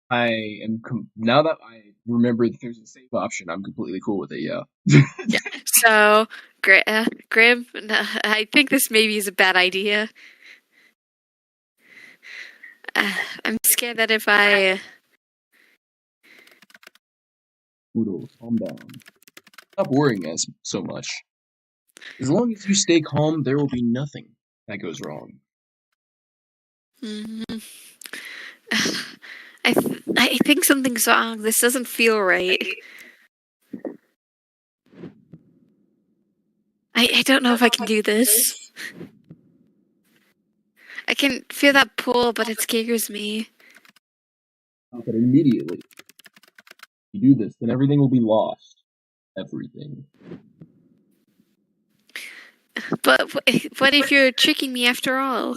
I am now that I remember that there's a save option, I'm completely cool with it, yeah. Yeah. So, Grim, I think this maybe is a bad idea. I'm scared that if I... Poodle, calm down. Stop worrying so much. As long as you stay calm, there will be nothing that goes wrong. Hmm. I think something's wrong. This doesn't feel right. I don't know if I can do this. I can feel that pull, but it scares me. Stop it immediately. If you do this, then everything will be lost. Everything. But what if you're tricking me after all?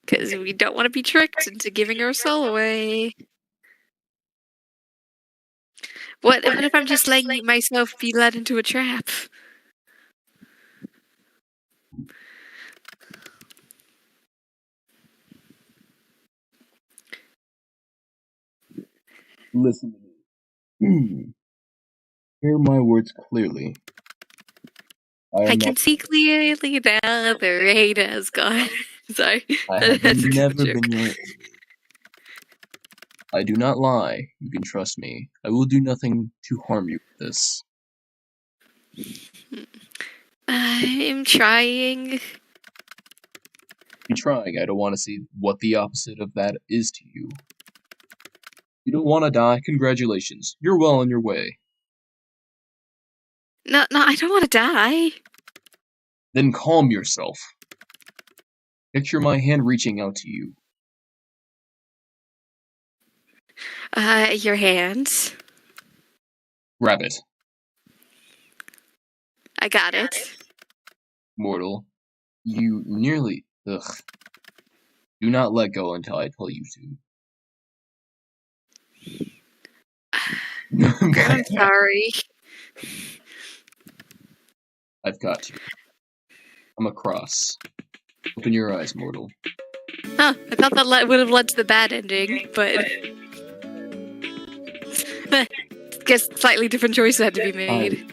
Because we don't want to be tricked into giving our soul away. What if I'm just letting myself be led into a trap? Listen to me. Hear my words clearly. I can see clearly now the rain has gone. Sorry. I have never been your enemy. I do not lie. You can trust me. I will do nothing to harm you with this. I'm trying. Be trying. I don't want to see what the opposite of that is to you. You don't want to die? Congratulations. You're well on your way. No, I don't want to die. Then calm yourself. Picture my hand reaching out to you. Your hands. Grab it. I got it. Mortal, you nearly... Ugh. Do not let go until I tell you to. I'm sorry. I've got you. I'm across. Open your eyes, mortal. Huh, I thought that would have led to the bad ending, but... guess slightly different choices had to be made.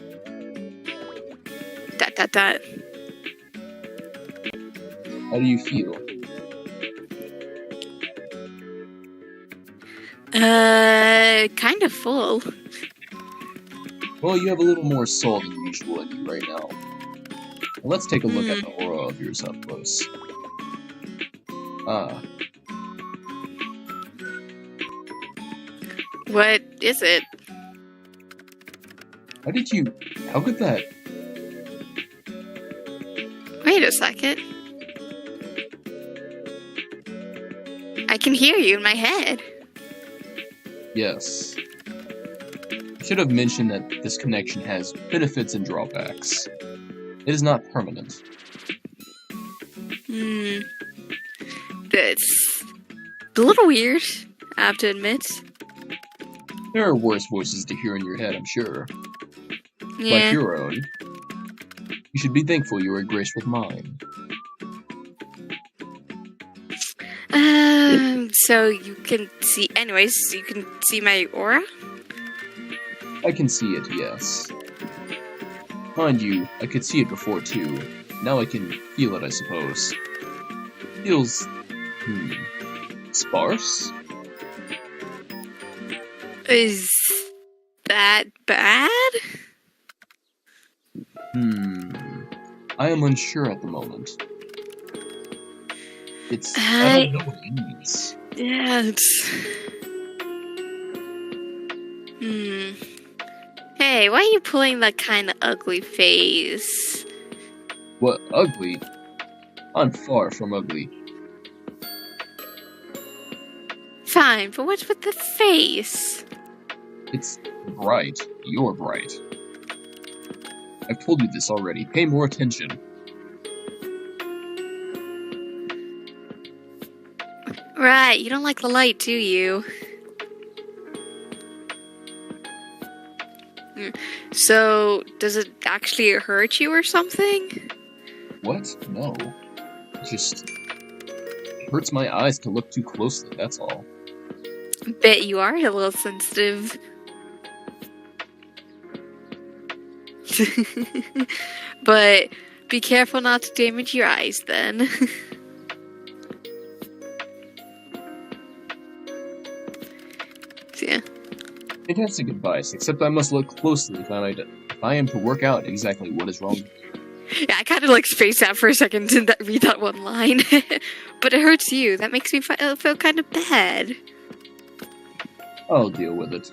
Dot. How do you feel? Kind of full. Well, you have a little more soul than usual in you right now. Well, let's take a look at the aura of yours up close. What is it? How could that... Wait a second. I can hear you in my head. Yes. I should have mentioned that this connection has benefits and drawbacks. It is not permanent. That's a little weird, I have to admit. There are worse voices to hear in your head, I'm sure. Yeah. Like your own. You should be thankful you are graced with mine. So you can see... Anyways, you can see my aura? I can see it, yes. Mind you, I could see it before too. Now I can feel it, I suppose. Feels... sparse? Is that bad? I am unsure at the moment. I don't know what it means. Yeah, it's... Hey, why are you pulling that kind of ugly face? What, ugly? I'm far from ugly. Fine, but what's with the face? It's bright. You're bright. I've told you this already. Pay more attention. Right, you don't like the light, do you? So, does it actually hurt you or something? What? No. It hurts my eyes to look too closely, that's all. Bet you are a little sensitive. But be careful not to damage your eyes then. So, yeah. Fantastic advice, except I must look closely if I am to work out exactly what is wrong. Yeah, I kind of like spaced out for a second to read that one line. But it hurts you. That makes me feel kind of bad. I'll deal with it.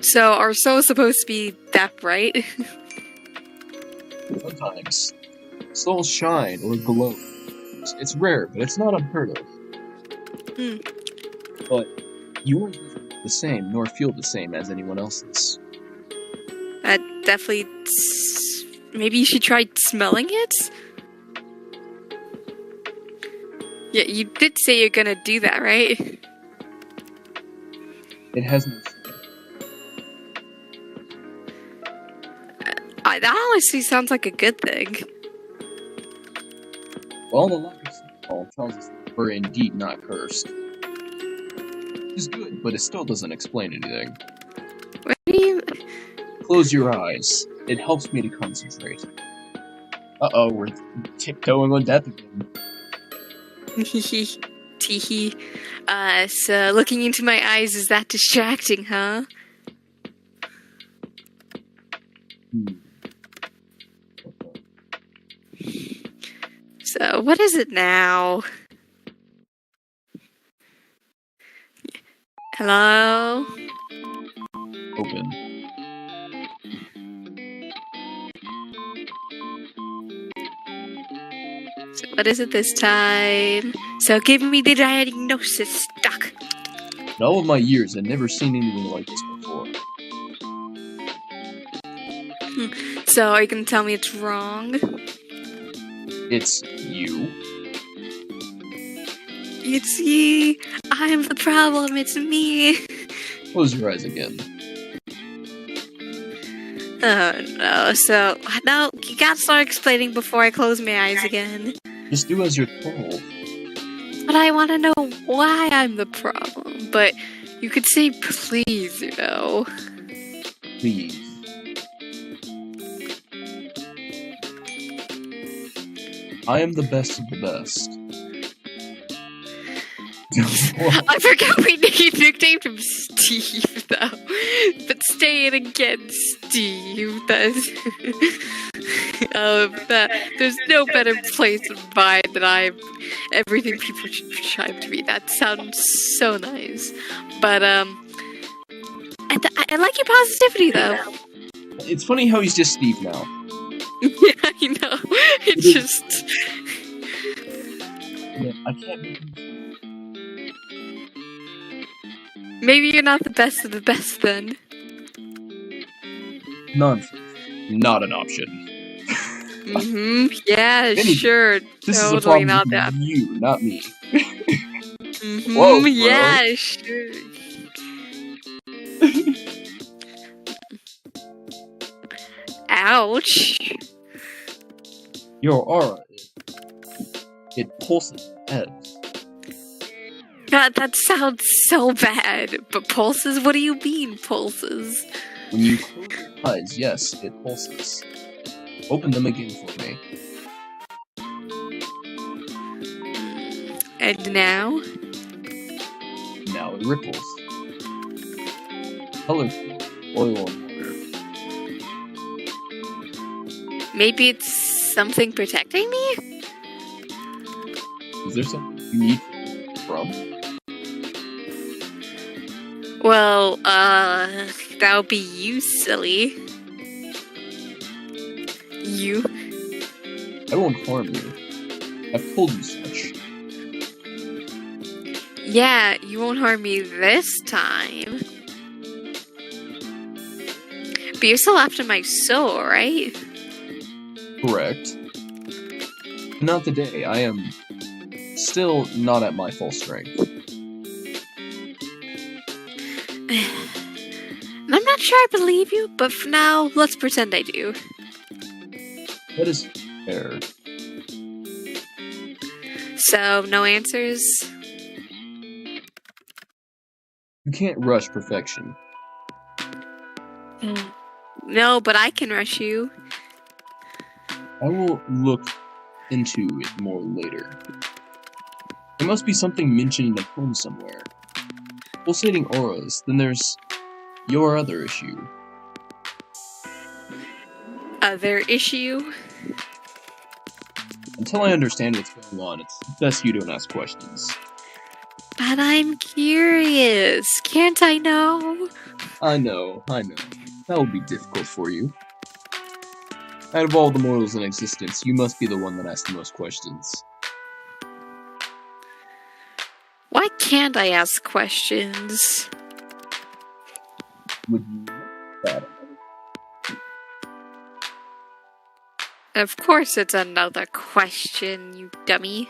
So, our soul's supposed to be dapper, right? Sometimes souls shine or glow. It's rare, but it's not unheard of. But you aren't the same, nor feel the same as anyone else's. Definitely. Maybe you should try smelling it? Yeah, you did say you're gonna do that, right? It has no smell. That honestly sounds like a good thing. Well, the lack of smell tells us that we're indeed not cursed. It's good, but it still doesn't explain anything. What do you... Close your eyes. It helps me to concentrate. Uh-oh, we're tiptoeing on death again. Teehee. So looking into my eyes, is that distracting, huh? So, what is it now? Hello? Open. So what is it this time? So give me the diagnosis, Doc. In all of my years, I've never seen anything like this before. So are you gonna tell me it's wrong? It's you. It's ye. I'm the problem. It's me. Close your eyes again. Oh no. So, no, you gotta start explaining before I close my eyes again. Just do as you're told. But I want to know why I'm the problem. But you could say please, you know. Please. I am the best of the best. I forgot we nicknamed him Steve, though. But say it again, Steve. That's... there's no better place in mind than everything people should strive to be. That sounds so nice. But, I like your positivity, though. It's funny how he's just Steve now. Yeah, I know. It's just... Yeah, I can't make him... Maybe you're not the best of the best, then. Nonsense. Not an option. Yeah, Anyway, sure. This totally is a problem not with that. you, not me. Whoa, bro. Yeah, sure. Ouch. Your aura, it pulses and ebbs. God, that sounds so bad. But pulses? What do you mean, pulses? When you close your eyes, yes, it pulses. Open them again for me. And now? Now it ripples. Colorful, oil and water. Maybe it's something protecting me? Is there something you need from? Well, that would be you, silly. You. I won't harm you. I've told you such. Yeah, you won't harm me this time. But you're still after my soul, right? Correct. Not today. I am still not at my full strength. I'm not sure I believe you, but for now, let's pretend I do. That is fair. So, no answers? You can't rush perfection. No, but I can rush you. I will look into it more later. There must be something mentioned in a poem somewhere. Pulsating auras, then there's your other issue. Other issue? Until I understand what's going on, it's best you don't ask questions. But I'm curious. Can't I know? I know. That will be difficult for you. Out of all the mortals in existence, you must be the one that asks the most questions. Why can't I ask questions? Would you that? Of course it's another question, you dummy.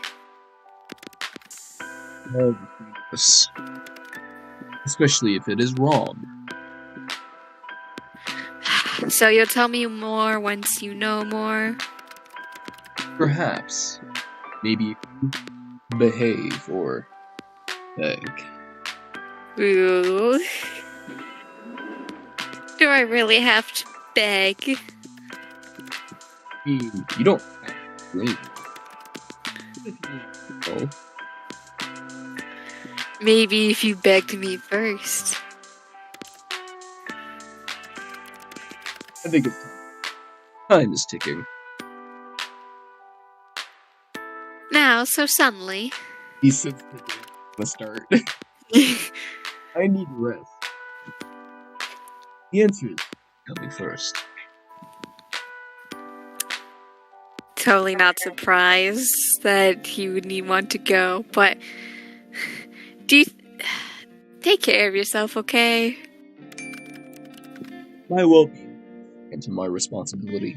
Especially if it is wrong. So you'll tell me more once you know more? Perhaps. Maybe if you behave or beg. Ooh. Do I really have to beg? You don't have to wait. Oh. Maybe if you begged me first. I think it's time is ticking. Now, so suddenly. He says let's start. I need rest. The answer is coming first. Totally not surprised that he would need one to go, but do you take care of yourself, okay? My well-being into my responsibility.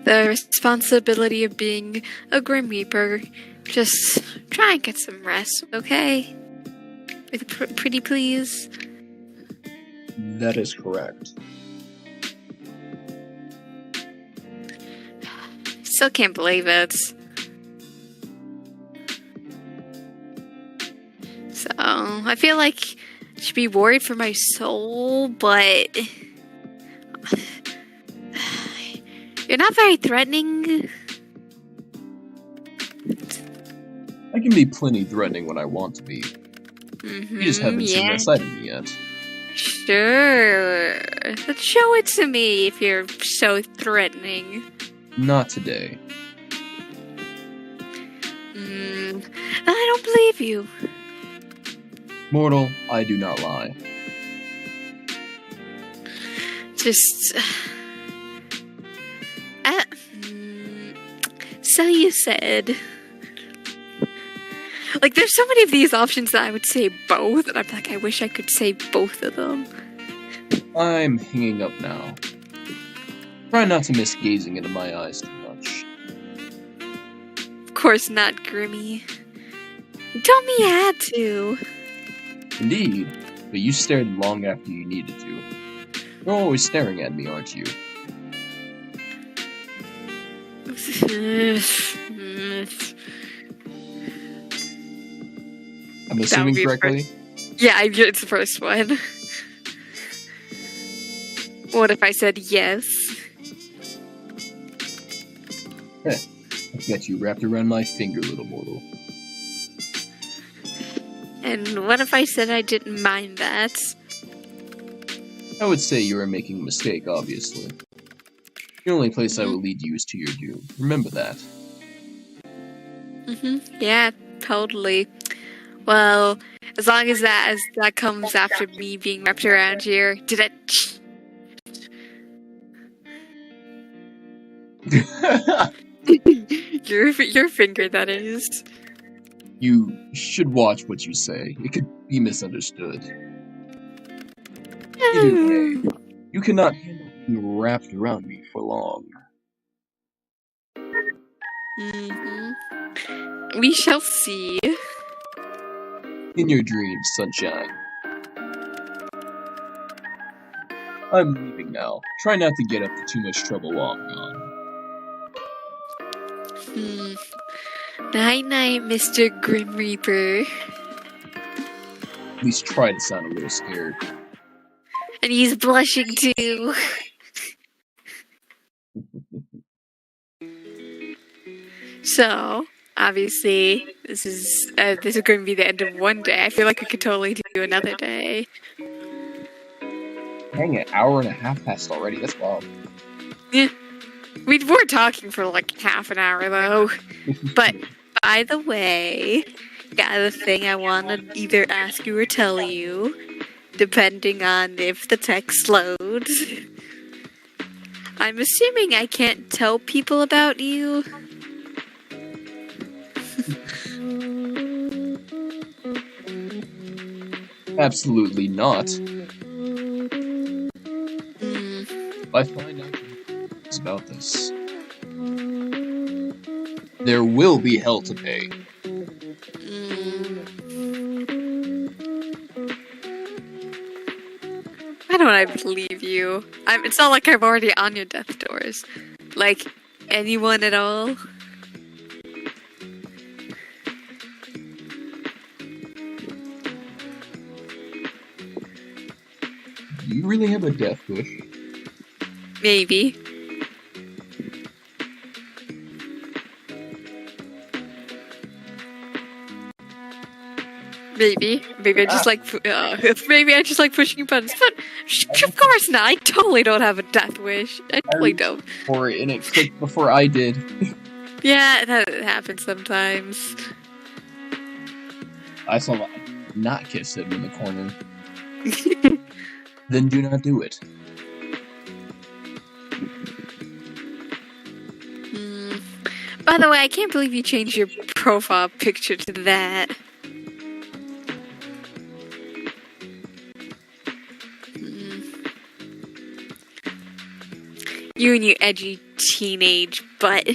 The responsibility of being a Grim Reaper. Just try and get some rest, okay? Pretty please. That is correct. Still can't believe it. So, I feel like I should be worried for my soul, but you're not very threatening. I can be plenty threatening when I want to be. You just haven't seen that side of me yet. Sure. Let's show it to me if you're so threatening. Not today. I don't believe you. Mortal, I do not lie. Just... so you said... Like, there's so many of these options that I would say both, and I'm like, I wish I could say both of them. I'm hanging up now. Try not to miss gazing into my eyes too much. Of course not, Grimmy. You told me you had to. Indeed, but you stared long after you needed to. You're always staring at me, aren't you? I'm assuming correctly? Yeah, it's the first one. What if I said yes? Heh, I've got you wrapped around my finger, little mortal. And what if I said I didn't mind that? I would say you are making a mistake, obviously. The only place I will lead you is to your doom. Remember that. Yeah, totally. Well, as long as that comes after me being wrapped around here. Did it? your finger, that is. You should watch what you say. It could be misunderstood. Either way, you cannot handle being wrapped around me for long. We shall see. In your dreams, sunshine. I'm leaving now. Try not to get up to too much trouble while I'm gone. Night-night, Mr. Grim Reaper. At least try to sound a little scared. And he's blushing too. So, obviously, this is going to be the end of one day. I feel like we could totally do another day. Dang it, hour and a half passed already. That's wild. Yeah. We were talking for like half an hour, though. But, by the way, got a thing I want to either ask you or tell you, depending on if the text loads. I'm assuming I can't tell people about you. Absolutely not. I find out about this. There will be hell to pay. Why don't I believe you? It's not like I'm already on your death doors. Like, anyone at all? Do you really have a death wish? Maybe. Maybe I just like maybe I just like pushing buttons, but of course not. I totally don't have a death wish. I totally don't. Or and it clicked before I did. Yeah, that happens sometimes. I saw not kiss him in the corner. Then do not do it. By the way, I can't believe you changed your profile picture to that. You and your edgy teenage butt.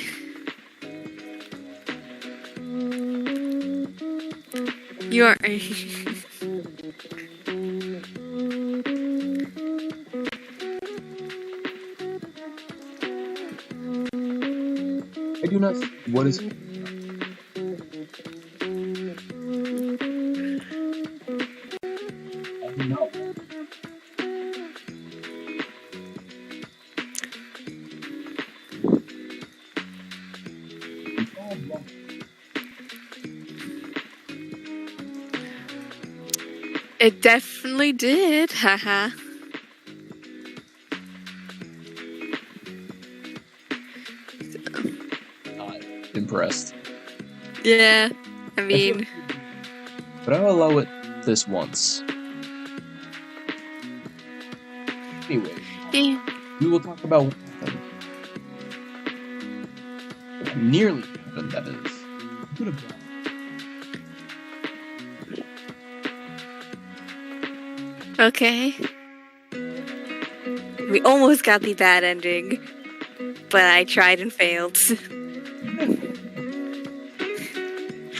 You're... I do not... What is... No. It definitely did, haha. Impressed. Yeah, I mean... But I'll allow it this once. Anyway, Yeah. we will talk about what happened. What nearly happened, that is. Could have gone. Okay. We almost got the bad ending, but I tried and failed.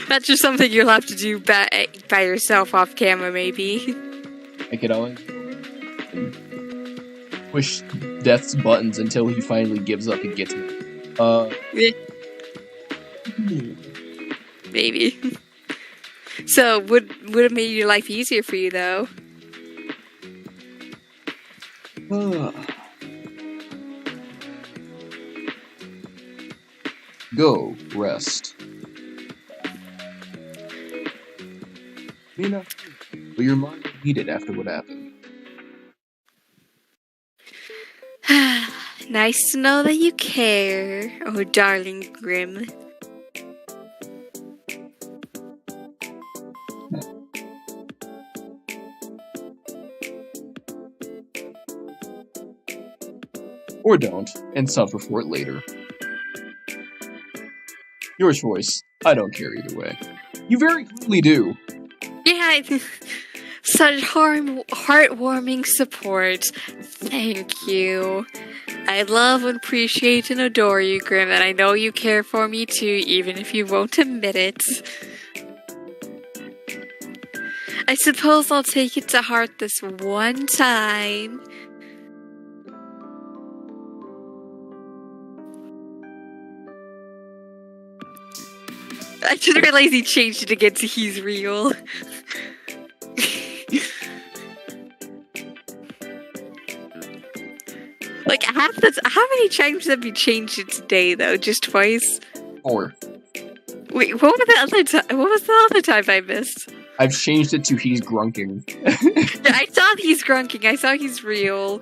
That's just something you'll have to do by yourself off camera, maybe. I could always push Death's buttons until he finally gives up and gets me. Maybe. So, would it make your life easier for you, though? Go, rest. Mina, but your mind will need it after what happened. Nice to know that you care, oh darling Grim. Or don't, and suffer for it later. Your choice. I don't care either way. You very clearly do. Yeah, such heartwarming support. Thank you. I love, appreciate, and adore you, Grim, and I know you care for me too, even if you won't admit it. I suppose I'll take it to heart this one time. I just realized he changed it again to he's real. Like, how many times have you changed it today, though? Just twice? 4. Wait, what was the other time? What was the other time I missed? I've changed it to he's grunking. I saw he's grunking. I saw he's real.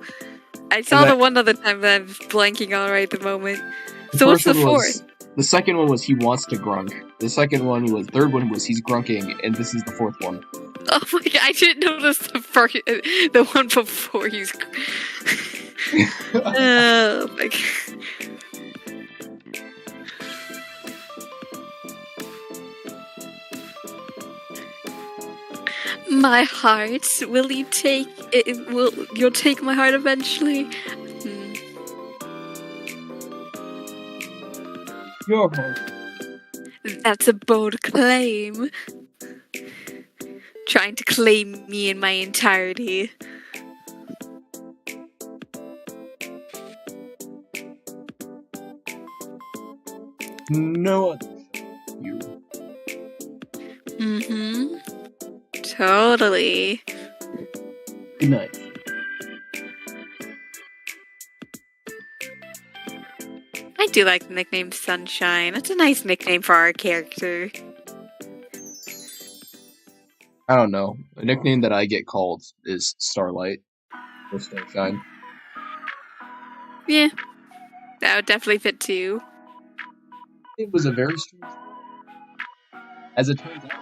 I saw the one other time that I'm blanking on right at the moment. So what's the fourth? The second one was he wants to grunk. The third one was he's grunking, and this is the fourth one. Oh my god, I didn't notice the one before he's... Oh my god. My heart, you'll take my heart eventually? Your heart. That's a bold claim. Trying to claim me in my entirety. No other. You. Mm-hmm. Totally. Good night. I do like the nickname Sunshine. That's a nice nickname for our character. I don't know. A nickname that I get called is Starlight. Or Starshine. Yeah. That would definitely fit too. It was a very strange story. As it turns out.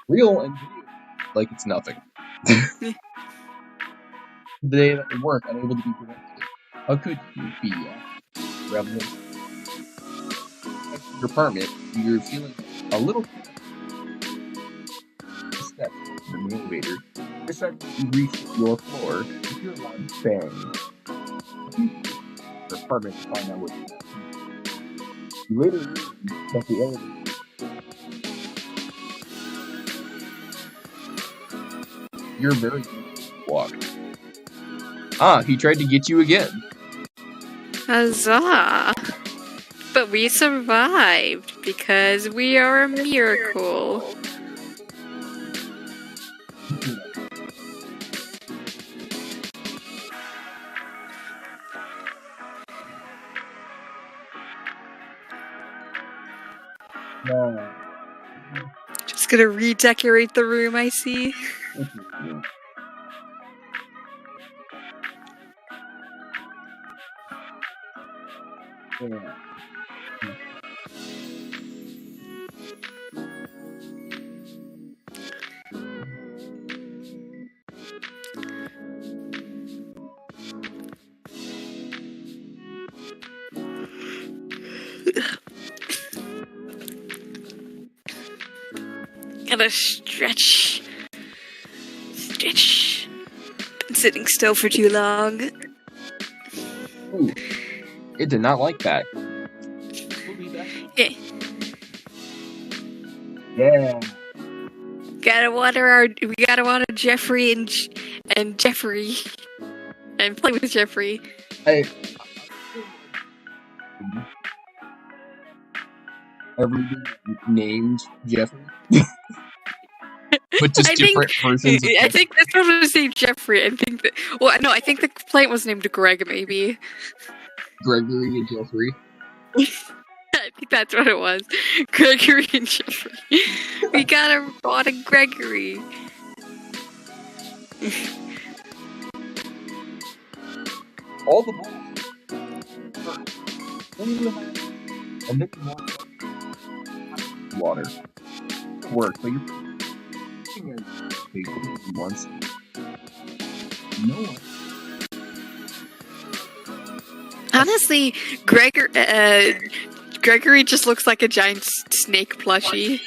Real and video. Like it's nothing. The day that they weren't unable to be productive. How could you be rebel? At your apartment, you're feeling a little step from the elevator. This time you reach your floor, you hear a loud bang. Your apartment to find out what you have. You later learn that the elevator you're very walked. He tried to get you again. Huzzah! But we survived because we are a miracle. No. Just gonna redecorate the room, I see. Yeah. Gotta stretch. Been sitting still for too long. Ooh. It did not like that. Yeah. Yeah. We gotta water Jeffrey and Jeffrey. And play with Jeffrey. Everybody named Jeffrey. But just different versions of I think this one was named Jeffrey. I think the complaint was named Greg, maybe. Gregory and Jeffrey. I think that's what it was. Gregory and Jeffrey. We gotta water Gregory. All the balls. And then water. Work, but you're once. No one. Honestly, Gregory just looks like a giant snake plushie.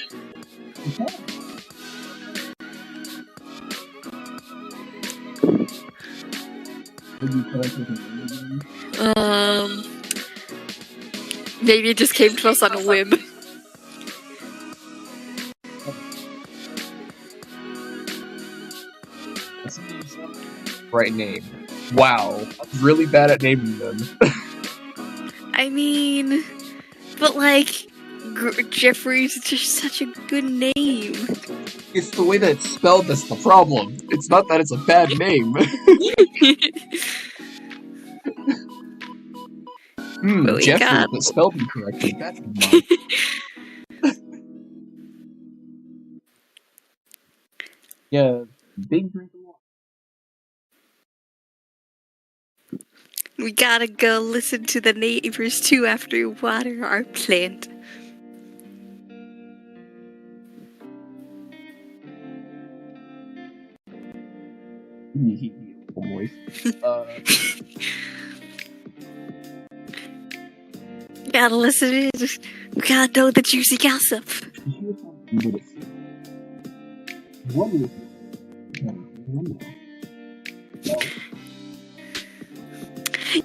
Maybe it just came to us on a whim. Right name. Wow. I'm really bad at naming them. I mean, but like, Jeffrey's just such a good name. It's the way that it's spelled that's the problem. It's not that it's a bad name. But we Jeffrey, got... but spelled incorrectly. That's mine. Yeah, big drink of water. We gotta go listen to the neighbors too after we water our plant. Boy. Gotta listen to it. We gotta know the juicy gossip.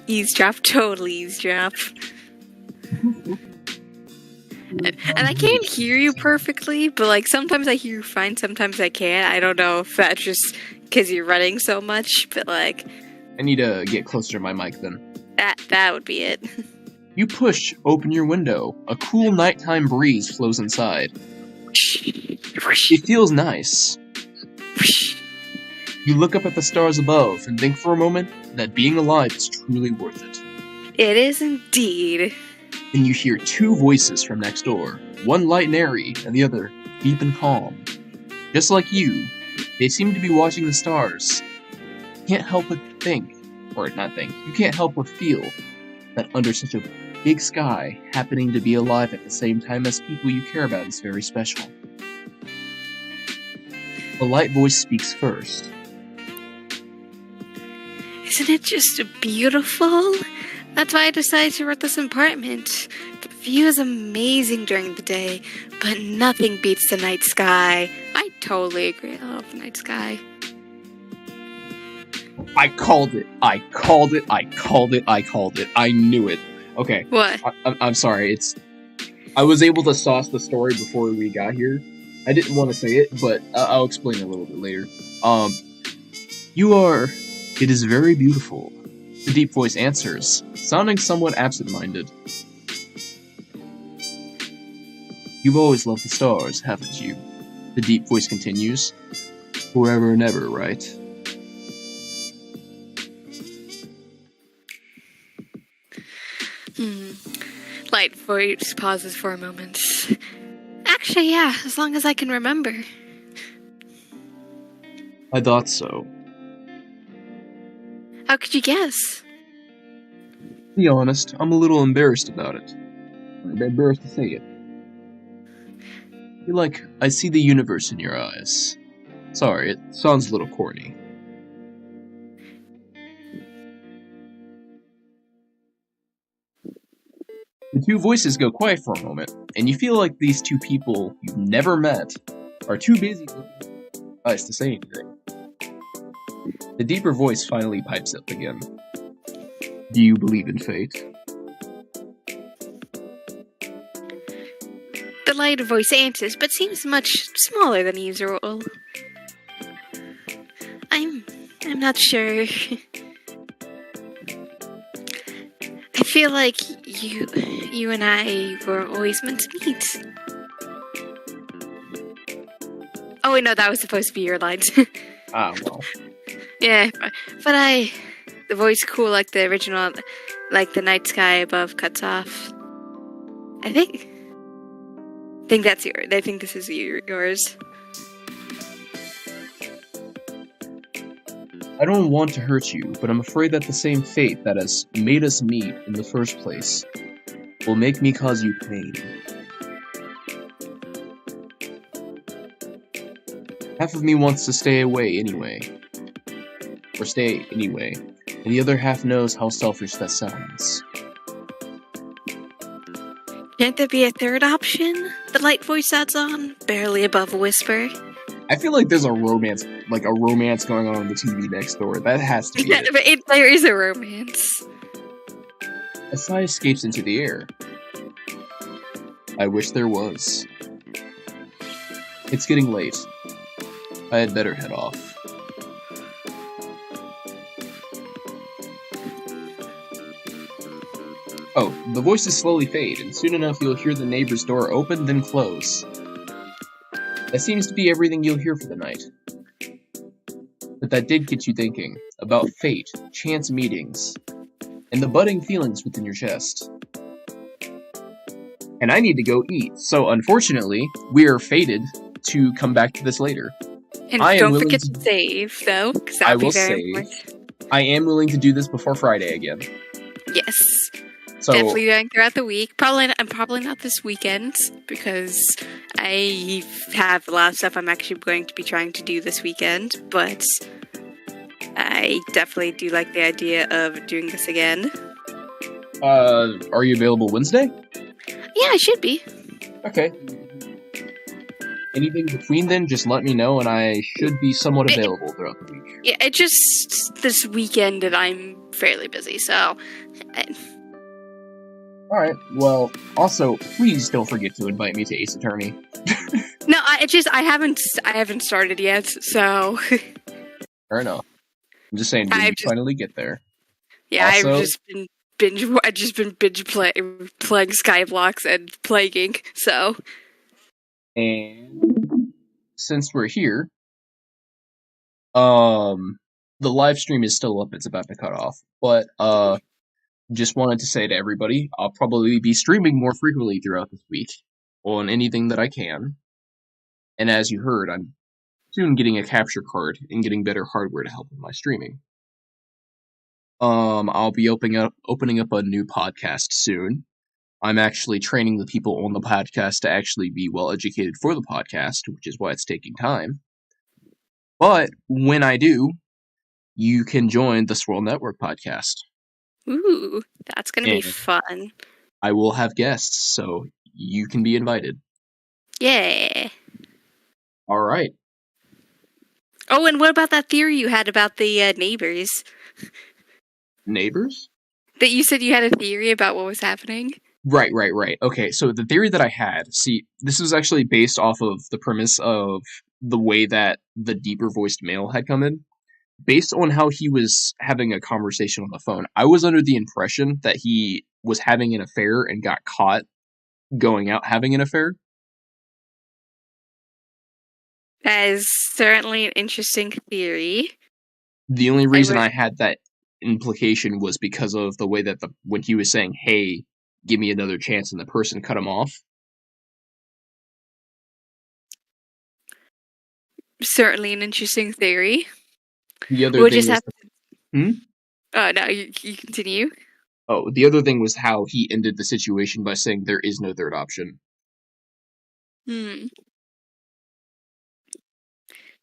Eavesdrop, totally eavesdrop. And I can't hear you perfectly, but like sometimes I hear you fine, sometimes I can't. I don't know if that's just because you're running so much, but like... I need to get closer to my mic then. That would be it. You push open your window. A cool nighttime breeze flows inside. It feels nice. You look up at the stars above and think for a moment that being alive is truly worth it. It is indeed. And you hear two voices from next door, one light and airy, and the other deep and calm. Just like you, they seem to be watching the stars. You can't help but think, or not think, you can't help but feel that under such a big sky, happening to be alive at the same time as people you care about is very special. The light voice speaks first. Isn't it just beautiful? That's why I decided to rent this apartment. The view is amazing during the day, but nothing beats the night sky. I totally agree. I love the night sky. I called it. I called it. I called it. I called it. I knew it. Okay. What? I'm sorry. I was able to sauce the story before we got here. I didn't want to say it, but I'll explain a little bit later. It is very beautiful. The deep voice answers, sounding somewhat absent-minded. You've always loved the stars, haven't you? The deep voice continues. Forever and ever, right? Light voice pauses for a moment. Actually, yeah, as long as I can remember. I thought so. How could you guess? To be honest, I'm a little embarrassed about it. I'm embarrassed to say it. I feel like I see the universe in your eyes. Sorry, it sounds a little corny. The two voices go quiet for a moment, and you feel like these two people you've never met are too busy to say anything. The deeper voice finally pipes up again. Do you believe in fate? The lighter voice answers, but seems much smaller than usual. I'm not sure. I feel like you and I were always meant to meet. Oh wait, no, that was supposed to be your lines. Ah, well. Yeah, but the voice cool like the original, like the night sky above cuts off. I think that's yours. I think this is yours. I don't want to hurt you, but I'm afraid that the same fate that has made us meet in the first place will make me cause you pain. Half of me wants to stay anyway, and the other half knows how selfish that sounds. Can't there be a third option? The light voice adds on, barely above a whisper. I feel like there's a romance going on the TV next door. That has to be Yeah, it. but there is a romance. A sigh escapes into the air. I wish there was. It's getting late. I had better head off. Oh, the voices slowly fade, and soon enough you'll hear the neighbor's door open, then close. That seems to be everything you'll hear for the night. But that did get you thinking about fate, chance meetings. and the budding feelings within your chest. And I need to go eat, so unfortunately, we are fated to come back to this later. And don't forget to save, though, because that would be very important. I am willing to do this before Friday again. Yes. So, definitely doing throughout the week. Probably not this weekend, because I have a lot of stuff I'm actually going to be trying to do this weekend, but I definitely do like the idea of doing this again. Are you available Wednesday? Yeah, I should be. Okay. Anything between then, just let me know, and I should be somewhat available throughout the week. Yeah, it just this weekend that I'm fairly busy, so. Alright, well, also, please don't forget to invite me to Ace Attorney. No, I haven't started yet, so. Fair enough. I'm just saying, when you finally get there. Yeah, also, I've just been binge playing Skyblocks and plaguing, so. And since we're here, the live stream is still up. It's about to cut off, but just wanted to say to everybody, I'll probably be streaming more frequently throughout this week on anything that I can. And as you heard, I'm soon getting a capture card and getting better hardware to help with my streaming. I'll be opening up a new podcast soon. I'm actually training the people on the podcast to actually be well educated for the podcast, which is why it's taking time. But when I do, you can join the Swirl Network podcast. Ooh, that's going to be fun. I will have guests, so you can be invited. Yeah. All right. Oh, and what about that theory you had about the neighbors? Neighbors? That you said you had a theory about what was happening? Right. Okay, so the theory that I had, see, this was actually based off of the premise of the way that the deeper voiced male had come in. Based on how he was having a conversation on the phone, I was under the impression that he was having an affair and got caught going out having an affair. That is certainly an interesting theory. The only reason I had that implication was because of the way that when he was saying, hey, give me another chance, and the person cut him off. Certainly an interesting theory. The other thing was... no, you continue. Oh, the other thing was how he ended the situation by saying there is no third option.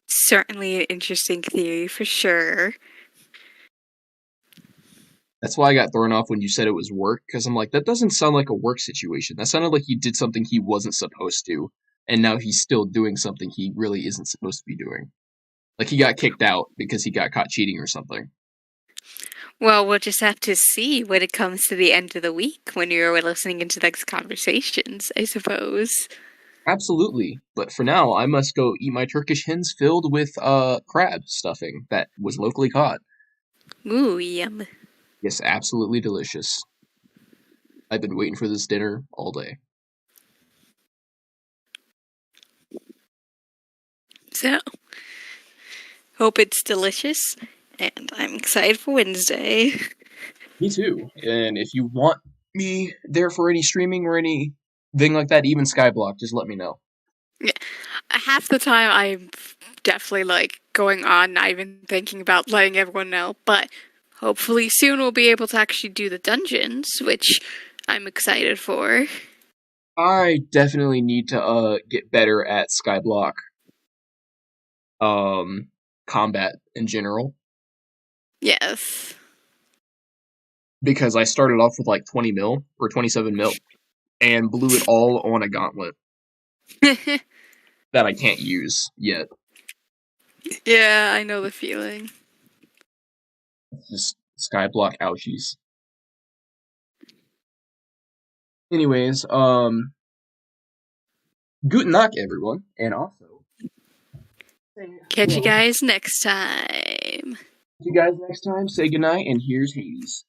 Certainly an interesting theory, for sure. That's why I got thrown off when you said it was work, because I'm like, that doesn't sound like a work situation. That sounded like he did something he wasn't supposed to, and now he's still doing something he really isn't supposed to be doing. Like, he got kicked out because he got caught cheating or something. Well, we'll just have to see when it comes to the end of the week, when you're listening into these conversations, I suppose. Absolutely. But for now, I must go eat my Turkish hens filled with crab stuffing that was locally caught. Ooh, yum. Yes, absolutely delicious. I've been waiting for this dinner all day. So, hope it's delicious, and I'm excited for Wednesday. Me too. And if you want me there for any streaming or anything like that, even Skyblock, just let me know. Yeah. Half the time I'm definitely going on, not even thinking about letting everyone know, but hopefully soon we'll be able to actually do the dungeons, which I'm excited for. I definitely need to get better at Skyblock combat in general. Yes. Because I started off with 20 mil or 27 mil and blew it all on a gauntlet that I can't use yet. Yeah, I know the feeling. Just Skyblock ouchies. Anyways, guten Nacht, everyone, and also catch you guys next time. See you guys next time. Say goodnight, and here's Hades.